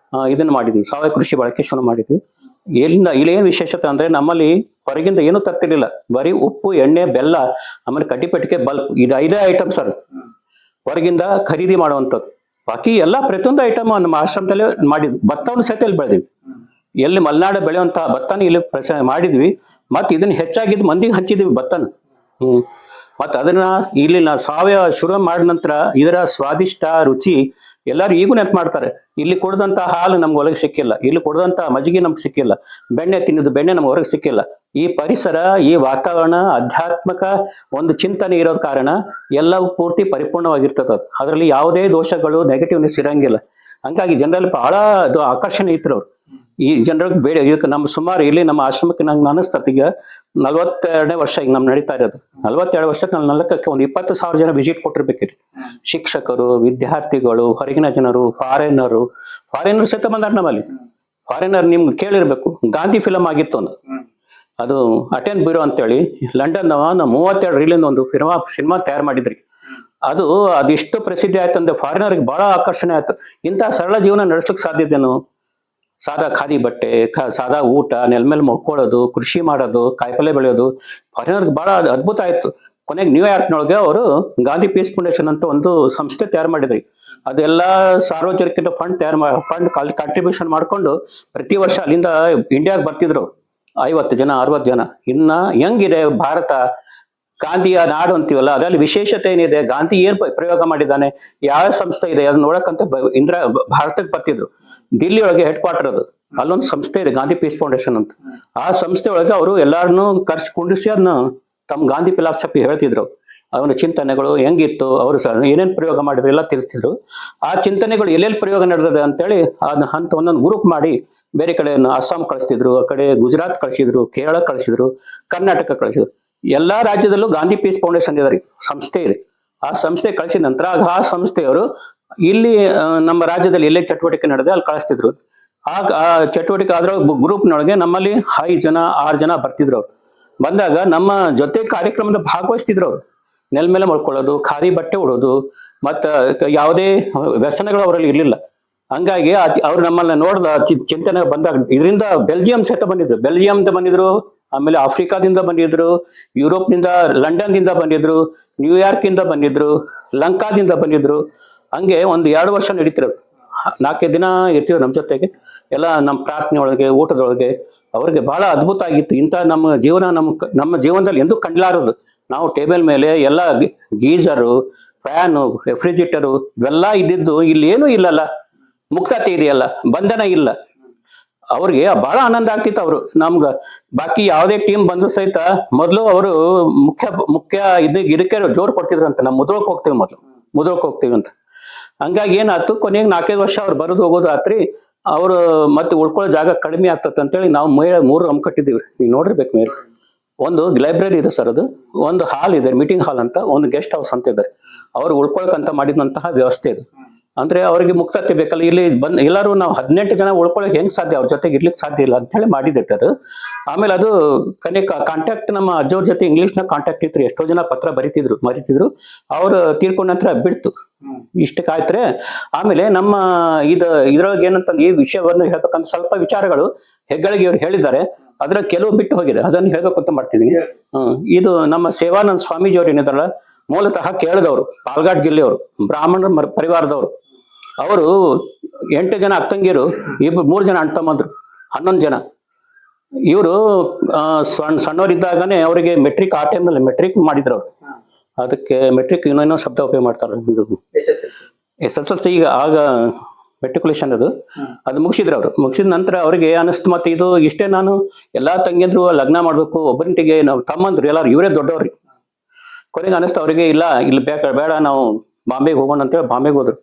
ಇದನ್ನ ಮಾಡಿದ್ವಿ, ಸಾವಯವ ಕೃಷಿ ಬಳಕೆ ಶುರು ಮಾಡಿದ್ವಿ. ಇಲ್ಲೇನು ವಿಶೇಷತೆ ಅಂದ್ರೆ ನಮ್ಮಲ್ಲಿ ಹೊರಗಿಂದ ಏನು ತರ್ತಿರ್ಲಿಲ್ಲ. ಬರೀ ಉಪ್ಪು, ಎಣ್ಣೆ, ಬೆಲ್ಲ, ಆಮೇಲೆ ಕಡ್ಡಿಪೆಟ್ಟಿಗೆ, ಬಲ್ಬ್, ಇದು 5 ಐಟಮ್ ಸರ್ ಹೊರಗಿಂದ ಖರೀದಿ ಮಾಡುವಂಥದ್ದು. ಬಾಕಿ ಎಲ್ಲಾ ಪ್ರತಿಯೊಂದು ಐಟಮ್ ನಮ್ಮ ಆಶ್ರಮದಲ್ಲೇ ಮಾಡಿದ್ವಿ. ಭತ್ತವನ್ನು ಸಹಿತ ಇಲ್ಲಿ ಬೆಳೆದಿವಿ. ಎಲ್ಲಿ ಮಲೆನಾಡು ಬೆಳೆಯುವಂತಹ ಭತ್ತನ ಇಲ್ಲಿ ಮಾಡಿದ್ವಿ. ಮತ್ತೆ ಇದನ್ನ ಹೆಚ್ಚಾಗಿದ್ದು ಮಂದಿಗೆ ಹಂಚಿದ್ವಿ ಭತ್ತನ. ಮತ್ತೆ ಅದನ್ನ ಇಲ್ಲಿ ನಾವು ಸಾವಯವ ಶುರು ಮಾಡಿದ ನಂತರ ಇದರ ಸ್ವಾದಿಷ್ಟ, ರುಚಿ ಎಲ್ಲರೂ ಈಗೂ ನೆನಪು ಮಾಡ್ತಾರೆ. ಇಲ್ಲಿ ಕುಡ್ದಂತ ಹಾಲು ನಮ್ಗೆ ಹೊರಗೆ ಸಿಕ್ಕಿಲ್ಲ, ಇಲ್ಲಿ ಕುಡ್ದಂತ ಮಜ್ಜಿಗೆ ನಮ್ಗೆ ಸಿಕ್ಕಿಲ್ಲ, ಬೆಣ್ಣೆ ತಿನ್ನೋದು ಬೆಣ್ಣೆ ನಮ್ಗೆ ಹೊರಗೆ ಸಿಕ್ಕಿಲ್ಲ. ಈ ಪರಿಸರ, ಈ ವಾತಾವರಣ, ಆಧ್ಯಾತ್ಮಿಕ ಒಂದು ಚಿಂತನೆ ಇರೋದ್ ಕಾರಣ ಎಲ್ಲವೂ ಪೂರ್ತಿ ಪರಿಪೂರ್ಣವಾಗಿರ್ತದ. ಅದರಲ್ಲಿ ಯಾವುದೇ ದೋಷಗಳು, ನೆಗೆಟಿವ್ನೆಸ್ ಇರಂಗಿಲ್ಲ. ಹಂಗಾಗಿ ಜನರಲ್ಲಿ ಬಹಳ ಅದು ಆಕರ್ಷಣೆ ಇತ್ತು ಅವ್ರು. ಈ ಜನರಿಗೆ ಬೇಡ. ಇದಕ್ಕೆ ನಮ್ಮ ಸುಮಾರು ಇಲ್ಲಿ ನಮ್ಮ ಆಶ್ರಮಕ್ಕೆ ನಂಗೆ ಅನಿಸ್ತದೆ ಈಗ 42ನೇ ವರ್ಷ ಈಗ ನಮ್ ನಡೀತಾ ಇರೋದು. 42 ವರ್ಷಕ್ಕೆ ನಾನು ನಲ್ಲಕಕ್ಕೆ ಒಂದು 20,000 ಜನ ವಿಸಿಟ್ ಕೊಟ್ಟಿರ್ಬೇಕ್ರಿ. ಶಿಕ್ಷಕರು, ವಿದ್ಯಾರ್ಥಿಗಳು, ಹೊರಗಿನ ಜನರು, ಫಾರಿನರು ಸಹಿತ ಬಂದಾರ ನಮ್ಮಲ್ಲಿ. ಫಾರಿನರ್ ನಿಮ್ಗೆ ಕೇಳಿರ್ಬೇಕು, ಗಾಂಧಿ ಫಿಲಮ್ ಆಗಿತ್ತು ಒಂದು, ಅದು ಅಟೆನ್ ಬ್ಯೂರೋ ಅಂತೇಳಿ ಲಂಡನ್ 32 ರೀಲಿಂದ ಒಂದು ಸಿನಿಮಾ ತಯಾರು ಮಾಡಿದ್ರಿ. ಅದಿಷ್ಟು ಪ್ರಸಿದ್ಧಿ ಆಯ್ತಂದ್ರೆ ಫಾರಿನರ್ಗೆ ಬಹಳ ಆಕರ್ಷಣೆ ಆಯ್ತು. ಇಂತಹ ಸರಳ ಜೀವನ ನಡೆಸ್ಲಿಕ್ಕೆ ಸಾಧ್ಯತೆನು? ಸಾದಾ ಖಾದಿ ಬಟ್ಟೆ, ಸಾದಾ ಊಟ, ನೆಲ ಮೇಲೆ ಮಲ್ಕೊಳ್ಳೋದು, ಕೃಷಿ ಮಾಡೋದು, ಕಾಯಿಪಲ್ಯ ಬೆಳೆಯೋದು ಫಾರಿನರ್ಗೆ ಬಹಳ ಅದ್ಭುತ ಆಯ್ತು. ಕೊನೆಗೆ ನ್ಯೂಯಾರ್ಕ್ನೊಳಗೆ ಅವರು ಗಾಂಧಿ ಪೀಸ್ ಫೌಂಡೇಶನ್ ಅಂತ ಒಂದು ಸಂಸ್ಥೆ ತಯಾರು ಮಾಡಿದ್ರಿ. ಅದೆಲ್ಲ ಸಾರ್ವಜನಿಕ ಫಂಡ್ ಕಾಂಟ್ರಿಬ್ಯೂಷನ್ ಮಾಡ್ಕೊಂಡು ಪ್ರತಿ ವರ್ಷ ಅಲ್ಲಿಂದ ಇಂಡಿಯಾಗೆ ಬರ್ತಿದ್ರು 50 ಜನ, 60 ಜನ. ಇನ್ನ ಹೆಂಗಿದೆ ಭಾರತ, ಗಾಂಧಿಯ ನಾಡು ಅಂತೀವಲ್ಲ, ಅದರಲ್ಲಿ ವಿಶೇಷತೆ ಏನಿದೆ, ಗಾಂಧಿ ಏನ್ ಪ್ರಯೋಗ ಮಾಡಿದ್ದಾನೆ, ಯಾವ ಸಂಸ್ಥೆ ಇದೆ ಅದನ್ನ ನೋಡಕ್ಕಂತ ಭಾರತಕ್ಕೆ ಬರ್ತಿದ್ರು. ದಿಲ್ಲಿ ಒಳಗೆ ಹೆಡ್ ಕ್ವಾರ್ಟರ್ ಅದು, ಅಲ್ಲೊಂದು ಸಂಸ್ಥೆ ಇದೆ ಗಾಂಧಿ ಪೀಸ್ ಫೌಂಡೇಶನ್ ಅಂತ. ಆ ಸಂಸ್ಥೆ ಒಳಗೆ ಅವರು ಎಲ್ಲಾರನ್ನೂ ಕುಂಡಿಸಿ ಅದನ್ನ ತಮ್ಮ ಗಾಂಧಿ ಫಿಲಾಸಫಿ ಹೇಳ್ತಿದ್ರು. ಅವನ ಚಿಂತನೆಗಳು ಹೆಂಗಿತ್ತು, ಅವರು ಏನೇನ್ ಪ್ರಯೋಗ ಮಾಡಿದ್ರು ಎಲ್ಲ ತಿಳಿಸ್ತಿದ್ರು. ಆ ಚಿಂತನೆಗಳು ಎಲ್ಲೆಲ್ಲಿ ಪ್ರಯೋಗ ನಡೆದಿದೆ ಅಂತೇಳಿ ಅದನ್ನ ಹಂತ ಒಂದೊಂದು ಗ್ರೂಪ್ ಮಾಡಿ ಬೇರೆ ಕಡೆ ಅಸ್ಸಾಂ ಕಳಿಸ್ತಿದ್ರು, ಆ ಕಡೆ ಗುಜರಾತ್ ಕಳಿಸಿದ್ರು, ಕೇರಳ ಕಳಿಸಿದ್ರು, ಕರ್ನಾಟಕ ಕಳಿಸಿದ್ರು. ಎಲ್ಲಾ ರಾಜ್ಯದಲ್ಲೂ ಗಾಂಧಿ ಪೀಸ್ ಫೌಂಡೇಶನ್ ಇದೆ, ಸಂಸ್ಥೆ ಇದೆ. ಆ ಸಂಸ್ಥೆ ಕಳಿಸಿದ ನಂತರ ಆ ಸಂಸ್ಥೆಯವರು ಇಲ್ಲಿ ನಮ್ಮ ರಾಜ್ಯದಲ್ಲಿ ಎಲ್ಲೇ ಚಟುವಟಿಕೆ ನಡೆದ ಅಲ್ಲಿ ಕಳಿಸ್ತಿದ್ರು. ಆ ಚಟುವಟಿಕೆ ಆದ್ರ ಗ್ರೂಪ್ನೊಳಗೆ ನಮ್ಮಲ್ಲಿ 5 ಜನ 6 ಜನ ಬರ್ತಿದ್ರು. ಅವ್ರು ಬಂದಾಗ ನಮ್ಮ ಜೊತೆ ಕಾರ್ಯಕ್ರಮದ ಭಾಗವಹಿಸ್ತಿದ್ರು. ಅವ್ರು ನೆಲ ಮೇಲೆ ಮಲ್ಕೊಳ್ಳೋದು, ಖಾದಿ ಬಟ್ಟೆ ಉಡೋದು, ಮತ್ತ ಯಾವುದೇ ವ್ಯಸನಗಳು ಅವರಲ್ಲಿ ಇರ್ಲಿಲ್ಲ. ಹಂಗಾಗಿ ಅವ್ರು ನಮ್ಮನ್ನ ನೋಡಿದ ಚಿಂತನೆ ಬಂದಾಗ ಇದರಿಂದ ಬೆಲ್ಜಿಯಂ ಸಹಿತ ಬಂದಿದ್ರು, ಬೆಲ್ಜಿಯಂದ ಬಂದಿದ್ರು, ಆಮೇಲೆ ಆಫ್ರಿಕಾದಿಂದ ಬಂದಿದ್ರು, ಯುರೋಪ್ನಿಂದ, ಲಂಡನ್ದಿಂದ ಬಂದಿದ್ರು, ನ್ಯೂಯಾರ್ಕ್ ಇಂದ ಬಂದಿದ್ರು, ಲಂಕಾದಿಂದ ಬಂದಿದ್ರು. ಹಂಗೆ ಒಂದು 2 ವರ್ಷ ನಡೀತಿರೋದು. 4 ದಿನ ಇರ್ತಿದ್ರು ನಮ್ಮ ಜೊತೆಗೆ. ಎಲ್ಲ ನಮ್ಮ ಪ್ರಾರ್ಥನೆ ಒಳಗೆ, ಊಟದೊಳಗೆ ಅವ್ರಿಗೆ ಬಹಳ ಅದ್ಭುತ ಆಗಿತ್ತು. ಇಂಥ ನಮ್ಮ ಜೀವನ ನಮ್ಮ ಜೀವನದಲ್ಲಿ ಎಂದೂ ಕಂಡ್ಲಾರದು. ನಾವು ಟೇಬಲ್ ಮೇಲೆ ಎಲ್ಲ ಗೀಜರು, ಫ್ಯಾನು, ರೆಫ್ರಿಜಿರೇಟರು ಇವೆಲ್ಲ ಇದ್ದಿದ್ದು ಇಲ್ಲಿ ಏನೂ ಇಲ್ಲಲ್ಲ, ಮುಕ್ತತೆ ಇದೆಯಲ್ಲ, ಬಂಧನ ಇಲ್ಲ. ಅವ್ರಿಗೆ ಬಹಳ ಆನಂದ ಆಗ್ತಿತ್ತು. ಅವರು ನಮ್ಗ ಬಾಕಿ ಯಾವುದೇ ಟೀಮ್ ಬಂದ್ರು ಸಹಿತ ಮೊದಲು ಅವರು ಮುಖ್ಯ ಇದಕ್ಕೆ ಜೋರು ಕೊಡ್ತಿದ್ರಂತ. ನಾವು ಮುದ್ರಕ್ಕೆ ಹೋಗ್ತೀವಿ ಅಂತ. ಹಂಗಾಗಿ ಏನಾಯ್ತು, ಕೊನೆಗೆ 4-5 ವರ್ಷ ಅವ್ರು ಬರೋದು ಹೋಗೋದು ಆತ್ರಿ. ಅವರು ಮತ್ತೆ ಉಳ್ಕೊಳ್ಳೋ ಜಾಗ ಕಡಿಮೆ ಆಗ್ತದೆ ಅಂತೇಳಿ ನಾವು 3 ರೂಮ್ ಕಟ್ಟಿದ್ದೀವಿ. ನೀವು ನೋಡಿರ್ಬೇಕು ಮೇಲೆ. ಒಂದು ಲೈಬ್ರರಿ ಇದೆ ಸರ್, ಅದು ಒಂದು ಹಾಲ್ ಇದೆ, ಮೀಟಿಂಗ್ ಹಾಲ್ ಅಂತ, ಒಂದು ಗೆಸ್ಟ್ ಹೌಸ್ ಅಂತ ಇದ್ದಾರೆ. ಅವ್ರು ಉಳ್ಕೊಳಕಂತ ಮಾಡಿದಂತಹ ವ್ಯವಸ್ಥೆ ಇದೆ. ಅಂದ್ರೆ ಅವ್ರಿಗೆ ಮುಕ್ತತೆ ಬೇಕಲ್ಲ. ಇಲ್ಲಿ ಬಂದ್ ಎಲ್ಲರೂ ನಾವು 18 ಜನ ಉಳ್ಕೊಳಕ್ ಹೆಂಗ್ ಸಾಧ್ಯ, ಅವ್ರ ಜೊತೆಗೆ ಇರ್ಲಿಕ್ಕೆ ಸಾಧ್ಯ ಇಲ್ಲ ಅಂತ ಹೇಳಿ ಮಾಡಿದೈತೆ ಅದು. ಆಮೇಲೆ ಅದು ಕಾಂಟ್ಯಾಕ್ಟ್ ನಮ್ಮ ಅಜ್ಜವ್ರ ಜೊತೆ ಇಂಗ್ಲಿಷ್ನ ಕಾಂಟ್ಯಾಕ್ಟ್ ಇತ್ತು. ಎಷ್ಟೋ ಜನ ಪತ್ರ ಮರಿತಿದ್ರು. ಅವ್ರು ತೀರ್ಕೊಂಡ ನಂತರ ಬಿಡ್ತು. ಇಷ್ಟಕ್ಕಾಯ್ತ್ರೆ. ಆಮೇಲೆ ನಮ್ಮ ಇದ್ರೊಳಗೆ ಏನಂತಂದ್ರೆ ಈ ವಿಷಯವನ್ನು ಹೇಳ್ಬೇಕಂತ ಸ್ವಲ್ಪ ವಿಚಾರಗಳು ಹೆಗ್ಗಳಿಗೆ ಇವ್ರು ಹೇಳಿದ್ದಾರೆ. ಅದ್ರ ಕೆಲವು ಬಿಟ್ಟು ಹೋಗಿದೆ, ಅದನ್ನು ಹೇಳ್ಬೇಕು ಅಂತ ಮಾಡ್ತಿದ್ದೀನಿ. ಇದು ನಮ್ಮ ಸೇವಾನಂದ ಸ್ವಾಮೀಜಿ ಅವ್ರು ಏನಿದಾರಲ್ಲ, ಮೂಲತಃ ಕೇರಳದವರು, ಪಾಲ್ಘಾಟ್ ಜಿಲ್ಲೆಯವರು, ಬ್ರಾಹ್ಮಣ ಪರಿವಾರದವರು. ಅವರು 8 ಜನ ಅಕ್ಕಂಗಿರು, 3 ಜನ ಅಣ್ಣ ತಮ್ಮಂದ್ರು, 11 ಜನ. ಇವರು ಸಣ್ಣವರಿದ್ದಾಗನೇ ಅವರಿಗೆ ಮೆಟ್ರಿಕ್, ಆ ಟೈಮ್ನಲ್ಲಿ ಮೆಟ್ರಿಕ್ ಮಾಡಿದ್ರು ಅವ್ರು. ಅದಕ್ಕೆ ಮೆಟ್ರಿಕ್ ಇನ್ನೇನೋ ಶಬ್ದ ಉಪಯೋಗ ಮಾಡ್ತಾರೆ, SSLC ಈಗ ಆಗ ಮೆಟ್ರಿಕುಲೇಷನ್ ಅದು ಮುಗಿಸಿದ್ರು ಅವ್ರು. ಮುಗಿಸಿದ ನಂತರ ಅವ್ರಿಗೆ ಅನಿಸ್ತು, ಮತ್ತೆ ಇದು ಇಷ್ಟೇ, ನಾನು ಎಲ್ಲಾ ತಂಗಿದ್ರು ಲಗ್ನ ಮಾಡ್ಬೇಕು, ಒಬ್ಬರಿಂಟಿಗೆ ನಾವು ತಮ್ಮಂದ್ರು ಎಲ್ಲಾರು ಇವರೇ ದೊಡ್ಡವ್ರಿ. ಕೊನೆಗೆ ಅನಿಸ್ತು ಅವ್ರಿಗೆ, ಇಲ್ಲ ಇಲ್ಲಿ ಬೇಡ, ನಾವು ಬಾಂಬೆಗೆ ಹೋಗೋಣ ಅಂತೇಳಿ ಬಾಂಬೆಗೆ ಹೋದ್ರು.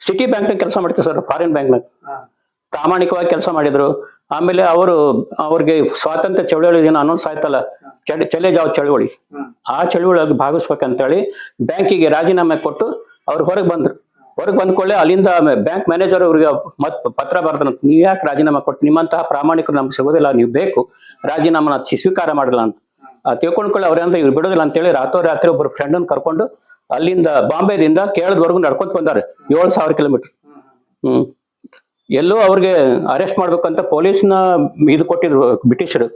ಸಿಟಿ ಬ್ಯಾಂಕ್ನಾಗ ಕೆಲಸ ಮಾಡ್ತಾರೆ ಸರ್, ಫಾರಿನ್ ಬ್ಯಾಂಕ್ನಾಗ ಪ್ರಾಮಾಣಿಕವಾಗಿ ಕೆಲಸ ಮಾಡಿದ್ರು. ಆಮೇಲೆ ಅವ್ರಿಗೆ ಸ್ವಾತಂತ್ರ್ಯ ಚಳವಳಿ ಏನೋ ಅನೌನ್ಸ್ ಆಯ್ತಲ್ಲ, ಚಲೆ ಜಾವ್ ಚಳವಳಿ, ಆ ಚಳವಳಿಯಾಗಿ ಭಾಗವಹಿಸ್ಬೇಕಂತೇಳಿ ಬ್ಯಾಂಕಿಗೆ ರಾಜೀನಾಮೆ ಕೊಟ್ಟು ಅವ್ರು ಹೊರಗೆ ಬಂದ್ರು. ಹೊರಗೆ ಬಂದ್ಕೊಳ್ಳೆ ಅಲ್ಲಿಂದ ಬ್ಯಾಂಕ್ ಮ್ಯಾನೇಜರ್ ಅವ್ರಿಗೆ ಪತ್ರ ಬರ್ತಾನ, ನೀವ್ ಯಾಕೆ ರಾಜೀನಾಮೆ ಕೊಟ್ಟು, ನಿಮ್ಮಂತಹ ಪ್ರಾಮಾಣಿಕರು ನಮ್ಗೆ ಸಿಗೋದಿಲ್ಲ, ನೀವು ಬೇಕು, ರಾಜೀನಾಮೆ ಸ್ವೀಕಾರ ಮಾಡಲ್ಲ ಅಂತ ತಿಳ್ಕೊಂಡ್ಕೊಳ್ಳಿ. ಅವ್ರಂತ ಇವ್ರು ಬಿಡೋದಿಲ್ಲ ಅಂತೇಳಿ ರಾತ್ರಿ ಒಬ್ಬರು ಫ್ರೆಂಡನ್ನು ಕರ್ಕೊಂಡು ಅಲ್ಲಿಂದ ಬಾಂಬೆದಿಂದ ಕೇರಳದವರೆಗೂ ನಡ್ಕೊಂತ ಬಂದಾರೆ, 7,000 ಕಿಲೋಮೀಟರ್. ಎಲ್ಲೋ ಅವ್ರಿಗೆ ಅರೆಸ್ಟ್ ಮಾಡ್ಬೇಕಂತ ಪೊಲೀಸ್ನ ಇದು ಕೊಟ್ಟಿದ್ರು ಬ್ರಿಟಿಷರು,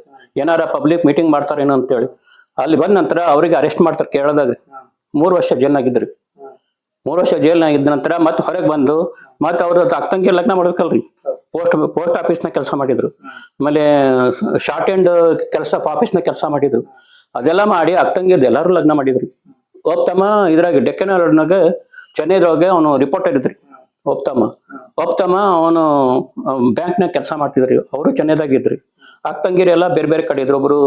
ಏನಾರ ಪಬ್ಲಿಕ್ ಮೀಟಿಂಗ್ ಮಾಡ್ತಾರೇನೋ ಅಂತೇಳಿ. ಅಲ್ಲಿ ಬಂದ ನಂತರ ಅವ್ರಿಗೆ ಅರೆಸ್ಟ್ ಮಾಡ್ತಾರೆ ಕೇರಳದಾಗ. 3 ವರ್ಷ ಜೈಲ್ನಾಗಿದ್ರು. 3 ವರ್ಷ ಜೈಲ್ನಾಗಿದ್ದ ನಂತರ ಮತ್ತೆ ಹೊರಗೆ ಬಂದು ಮತ್ತೆ ಅವ್ರ ಅಕ್ಕಂಗೆ ಲಗ್ನ ಮಾಡ್ಬೇಕಲ್ರಿ, ಪೋಸ್ಟ್ ಆಫೀಸ್ನ ಕೆಲಸ ಮಾಡಿದ್ರು. ಆಮೇಲೆ ಶಾರ್ಟ್ ಹ್ಯಾಂಡ್ ಕೆಲಸ ಆಫೀಸ್ನ ಕೆಲಸ ಮಾಡಿದ್ರು. ಅದೆಲ್ಲ ಮಾಡಿ ಅಕ್ಕಂಗಿದ್ದು ಎಲ್ಲರೂ ಲಗ್ನ ಮಾಡಿದ್ರು. ಒಪ್ತಮ್ಮ ಇದ್ರಾಗ ಡೆಕ್ಕನ್ ನಾಗ ಚೆನ್ನೈದೊಳಗೆ ಅವನು ರಿಪೋರ್ಟರ್ ಇದ್ರಿ. ಒಪ್ತಮ್ಮ ಅವನು ಬ್ಯಾಂಕ್ನಾಗ ಕೆಲಸ ಮಾಡ್ತಿದ್ರಿ. ಅವರು ಚೆನ್ನೈದಾಗಿದ್ರಿ. ಅಕ್ಕಂಗಿರಿ ಎಲ್ಲ ಬೇರೆ ಬೇರೆ ಕಡೆ ಇದ್ರು. ಒಬ್ರು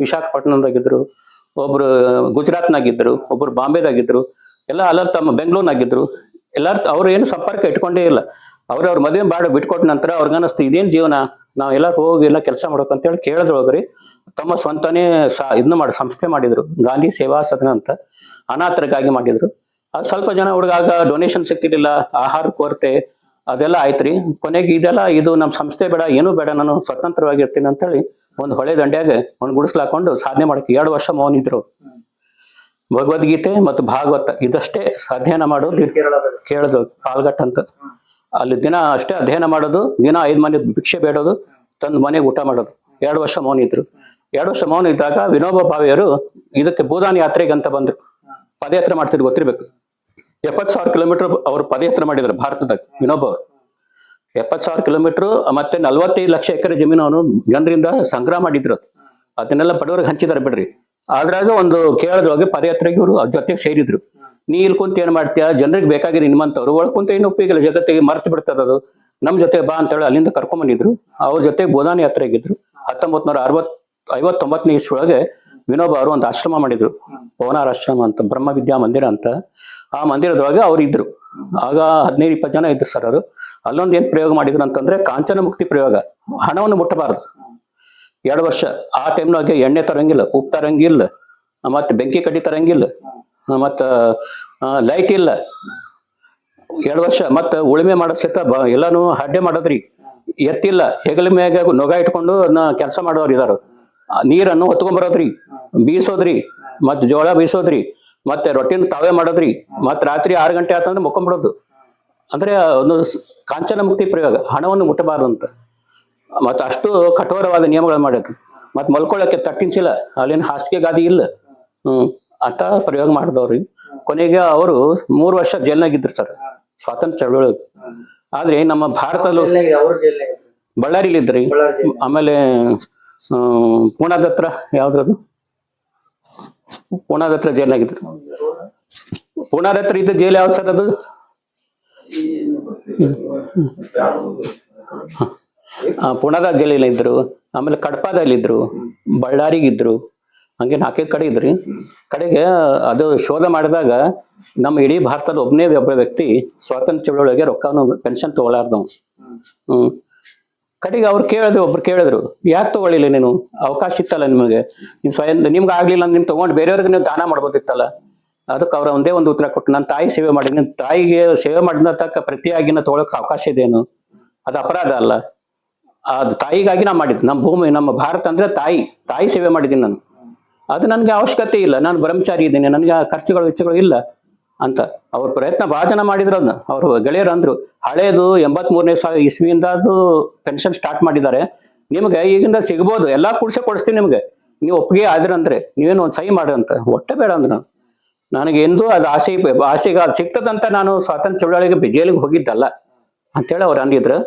ವಿಶಾಖಪಟ್ಟಣದಾಗಿದ್ರು, ಒಬ್ರು ಗುಜರಾತ್ನಾಗಿದ್ರು, ಒಬ್ರು ಬಾಂಬೆದಾಗಿದ್ರು, ಎಲ್ಲ ಅಲ್ಲರ್ ತಮ್ಮ ಬೆಂಗಳೂರಿನಾಗಿದ್ರು. ಎಲ್ಲಾರು ಅವ್ರು ಏನು ಸಂಪರ್ಕ ಇಟ್ಕೊಂಡೇ ಇಲ್ಲ. ಅವ್ರ ಮದುವೆ ಬಿಟ್ಕೊಟ್ಟ ನಂತರ ಅವ್ರಿಗನ್ನಿಸ್ತು, ಇದೇನ್ ಜೀವನ, ನಾವ್ ಎಲ್ಲಾರು ಹೋಗಿ ಎಲ್ಲ ಕೆಲಸ ಮಾಡ್ಬೇಕಂತೇಳಿ ಕೇಳಿದ್ರೊಳಗ್ರಿ ತಮ್ಮ ಸ್ವಂತನೇ ಇದನ್ನ ಸಂಸ್ಥೆ ಮಾಡಿದ್ರು, ಗಾಂಧಿ ಸೇವಾ ಸದನ ಅಂತ, ಅನಾಥರಿಗಾಗಿ ಮಾಡಿದ್ರು. ಅದು ಸ್ವಲ್ಪ ಜನ ಹುಡುಗಾಗ ಡೊನೇಷನ್ ಸಿಗ್ತಿರ್ಲಿಲ್ಲ, ಆಹಾರ ಕೊರತೆ ಅದೆಲ್ಲ ಆಯ್ತ್ರಿ. ಕೊನೆಗೆ ಇದು ನಮ್ಮ ಸಂಸ್ಥೆ ಬೇಡ, ಏನೂ ಬೇಡ, ನಾನು ಸ್ವತಂತ್ರವಾಗಿರ್ತೀನಿ ಅಂತೇಳಿ ಒಂದು ಹೊಳೆ ದಂಡ್ಯಾಗ ಒಂದು ಗುಡಿಸ್ಲಾಕೊಂಡು ಸಾಧನೆ ಮಾಡಕ್ಕೆ 2 ವರ್ಷ ಮೌನ ಇದ್ರು. ಭಗವದ್ಗೀತೆ ಮತ್ತು ಭಾಗವತ ಇದಷ್ಟೇ ಅಧ್ಯಯನ ಮಾಡೋದು ಕೇಳೋದು ಪಾಲ್ಘಾಟ್ ಅಂತ. ಅಲ್ಲಿ ದಿನ ಅಷ್ಟೇ ಅಧ್ಯಯನ ಮಾಡೋದು, ದಿನ 5 ಮನೆ ಭಿಕ್ಷೆ ಬೇಡೋದು, ತಂದು ಮನೆಗೆ ಊಟ ಮಾಡೋದು. 2 ವರ್ಷ ಮೌನ ಇದ್ರು. 2 ವರ್ಷ ಮೌನ ಇದ್ದಾಗ ವಿನೋಬಾ ಭಾವೆಯವರು ಇದಕ್ಕೆ ಭೂದಾನ್ ಯಾತ್ರೆಗೆ ಅಂತ ಬಂದ್ರು. ಪದಯಾತ್ರೆ ಮಾಡ್ತಿದ್ರು, ಗೊತ್ತಿರ್ಬೇಕು. 70,000 ಕಿಲೋಮೀಟರ್ ಅವ್ರು ಪದಯಾತ್ರೆ ಮಾಡಿದ್ರು ಭಾರತದಾಗ ವಿನೋಬಾ ಅವರು. 70,000 ಕಿಲೋಮೀಟರ್, ಮತ್ತೆ 45 ಲಕ್ಷ ಎಕರೆ ಜಮೀನು ಅವನು ಜನರಿಂದ ಸಂಗ್ರಹ ಮಾಡಿದ್ರು. ಅದನ್ನೆಲ್ಲ ಬಡವರಿಗೆ ಹಂಚಿದಾರೆ ಬಿಡ್ರಿ. ಅದ್ರಾಗ ಒಂದು ಕೇರಳದೊಳಗೆ ಪದಯಾತ್ರೆಗೆ ಇವರು ಜೊತೆಗೆ ಸೇರಿದ್ರು. ನೀ ಇಲ್ಲಿ ಕುಂತ ಏನ್ ಮಾಡ್ತೀಯ, ಜನರಿಗೆ ಬೇಕಾಗಿರಿ ನಿಮ್ಮಂತವ್ರು, ಒಳಗ್ ಕುಂತ ಏನು ಉಪಯೋಗಿಲ್ಲ, ಜಗತ್ತಿಗೆ ಮರ್ತು ಬಿಡ್ತದ ಅದು, ನಮ್ ಜೊತೆ ಬಾ ಅಂತೇಳಿ ಅಲ್ಲಿಂದ ಕರ್ಕೊಂಡ್ಬಂದಿದ್ರು. ಅವ್ರ ಜೊತೆಗೆ ಬೋಧಾನ್ ಯಾತ್ರೆಗಿದ್ರು. 1959 ಇಸ್ವಿಯೊಳಗೆ ವಿನೋಬಾ ಅವರು ಒಂದು ಆಶ್ರಮ ಮಾಡಿದ್ರು, ಪವನಾರ ಆಶ್ರಮ ಅಂತ, ಬ್ರಹ್ಮ ವಿದ್ಯಾ ಮಂದಿರ ಅಂತ. ಆ ಮಂದಿರದೊಳಗೆ ಅವ್ರು ಇದ್ರು. ಆಗ 15-20 ಜನ ಇದ್ರು ಸರ್. ಅವರು ಅಲ್ಲೊಂದು ಏನ್ ಪ್ರಯೋಗ ಮಾಡಿದ್ರು ಅಂತಂದ್ರೆ ಕಾಂಚನ ಮುಕ್ತಿ ಪ್ರಯೋಗ. ಹಣವನ್ನು ಮುಟ್ಟಬಾರದು 2 ವರ್ಷ. ಆ ಟೈಮ್ನಾಗೆ ಎಣ್ಣೆ ತರಂಗಿಲ್ಲ, ಉಪ್ಪು ತರಂಗಿಲ್ಲ, ಮತ್ತೆ ಬೆಂಕಿ ಕಡ್ಡಿ ತರಂಗಿಲ್ಲ, ಮತ್ತ ಲೈಟ್ ಇಲ್ಲ. 2 ವರ್ಷ. ಮತ್ತ ಉಳುಮೆ ಮಾಡೋ ಸಹಿತ ಎಲ್ಲಾನು ಹಡ್ಡೆ ಮಾಡೋದ್ರಿ. ಎತ್ತಿಲ್ಲ, ಹೆಗಲ ಮ್ಯಾಗ ನೊಗ ಇಟ್ಕೊಂಡು ಕೆಲಸ ಮಾಡೋರು ಇದಾರ. ನೀರನ್ನು ಹೊತ್ಕೊಂಡ್ಬರೋದ್ರಿ, ಬೀಸೋದ್ರಿ, ಮತ್ ಜೋಳ ಬೀಸೋದ್ರಿ, ಮತ್ತೆ ರೊಟ್ಟಿನ ತಾವೇ ಮಾಡೋದ್ರಿ. ಮತ್ ರಾತ್ರಿ 6 ಗಂಟೆ ಆತಂದ್ರೆ ಮುಕ್ಕೊಂಡ್ಬಿಡೋದು. ಅಂದ್ರೆ ಒಂದು ಕಾಂಚನ ಮುಕ್ತಿ ಪ್ರಯೋಗ, ಹಣವನ್ನು ಮುಟ್ಟಬಾರದು ಅಂತ. ಮತ್ತ ಅಷ್ಟು ಕಠೋರವಾದ ನಿಯಮಗಳು ಮಾಡಿದ್ರು. ಮತ್ ಮಲ್ಕೊಳ್ಳಕ್ಕೆ ತಟ್ಟಿಂಚಿಲ್ಲ, ಅಲ್ಲಿನ ಹಾಸಿಗೆ ಗಾದಿ ಇಲ್ಲ. ಅಂತ ಪ್ರಯೋಗ ಮಾಡಿದವ್ರಿ. ಕೊನೆಗೆ ಅವರು 3 ವರ್ಷ ಜೈಲ್ನಾಗಿದ್ರು ಸರ್, ಸ್ವಾತಂತ್ರ್ಯ ಚಳವಳಿ. ಆದ್ರೆ ನಮ್ಮ ಭಾರತದಲ್ಲೂ ಬಳ್ಳಾರಿಲಿ ಇದ್ರಿ. ಆಮೇಲೆ ಪೂನಾದ ಹತ್ರ ಯಾವ್ದ್ರದು, ಪೂನಾದ ಹತ್ರ ಜೈಲ್ನಾಗಿದ್ರು. ಪೂನಾದ ಹತ್ರ ಇದ್ದ ಜೈಲ್ ಯಾವ್ದು ಸರ್ ಅದು? ಪುಣಾದ ಜೈಲಿನ ಇದ್ರು. ಆಮೇಲೆ ಕಡಪಾದಲ್ಲಿದ್ರು, ಬಳ್ಳಾರಿಗಿದ್ರು, ಹಂಗೆ 4 ಕಡೆ ಇದ್ರಿ. ಕಡೆಗೆ ಅದು ಶೋಧ ಮಾಡಿದಾಗ ನಮ್ಮ ಇಡೀ ಭಾರತದ ಒಬ್ಬ ವ್ಯಕ್ತಿ ಸ್ವಾತಂತ್ರ್ಯ ಚಳವಳಿಗೆ ರೊಕ್ಕವನ್ನು ಪೆನ್ಷನ್ ತಗೊಳ್ಳಾರ್ದವ್. ಕಡೆಗೆ ಒಬ್ರು ಕೇಳಿದ್ರು, ಯಾಕೆ ತಗೊಳ್ಳಿಲ್ಲ ನೀನು, ಅವಕಾಶ ಇತ್ತಲ್ಲ ನಿಮಗೆ, ನಿಮ್ ನಿಮ್ಗೆ ಆಗ್ಲಿಲ್ಲ, ನಿಮ್ ತಗೊಂಡು ಬೇರೆಯವ್ರಿಗೆ ನೀವು ದಾನ ಮಾಡ್ಬೋದಿತ್ತಲ್ಲ. ಅದಕ್ಕೆ ಅವ್ರ ಒಂದೇ ಒಂದು ಉತ್ತರ ಕೊಟ್ಟು ನಾನು ತಾಯಿ ಸೇವೆ ಮಾಡಿದ್ದೀನಿ, ತಾಯಿಗೆ ಸೇವೆ ಮಾಡಿದ ತಕ್ಕ ಪ್ರತಿಯಾಗಿನ ತೊಗೊಳಕ್ ಅವಕಾಶ ಇದೆಯೇನು? ಅದು ಅಪರಾಧ ಅಲ್ಲ. ಅದು ತಾಯಿಗಾಗಿ ನಾ ಮಾಡಿದ್ದು. ನಮ್ಮ ಭೂಮಿ, ನಮ್ಮ ಭಾರತ ಅಂದ್ರೆ ತಾಯಿ ಸೇವೆ ಮಾಡಿದ್ದೀನಿ ನಾನು. ಅದು ನನಗೆ ಅವಶ್ಯಕತೆ ಇಲ್ಲ, ನಾನು ಬ್ರಹ್ಮಚಾರಿ ಇದ್ದೀನಿ, ನನಗೆ ಖರ್ಚುಗಳು ವೆಚ್ಚಗಳು ಇಲ್ಲ ಅಂತ ಅವ್ರ ಪ್ರಯತ್ನ ಭಾಳ ಜನ ಮಾಡಿದ್ರು. ಅದನ್ನ ಅವ್ರು ಗೆಳೆಯರು ಅಂದ್ರು, ಹಳೇದು 83ನೇ ಇಸ್ವಿಯಿಂದ ಅದು ಪೆನ್ಷನ್ ಸ್ಟಾರ್ಟ್ ಮಾಡಿದ್ದಾರೆ, ನಿಮ್ಗೆ ಈಗಿಂದ ಸಿಗ್ಬೋದು, ಎಲ್ಲಾ ಕೊಡಿಸ್ತೀನಿ ನಿಮ್ಗೆ, ನೀವು ಒಪ್ಪಿಗೆ ಆದ್ರಂದ್ರೆ ನೀವೇನು ಒಂದು ಸಹಿ ಮಾಡ್ರಿ ಅಂತ. ಒಟ್ಟೆ ಬೇಡ ಅಂದ್ರು. ನನಗೆ ಎಂದೂ ಅದು ಆಸೆಗೆ ಅದು ಸಿಗ್ತದಂತ ನಾನು ಸ್ವಾತಂತ್ರ್ಯ ಚಳವಳಿಗೆ ಜೈಲಿಗೆ ಹೋಗಿದ್ದಲ್ಲ ಅಂತೇಳಿ ಅವ್ರು ಅಂದಿದ್ರು.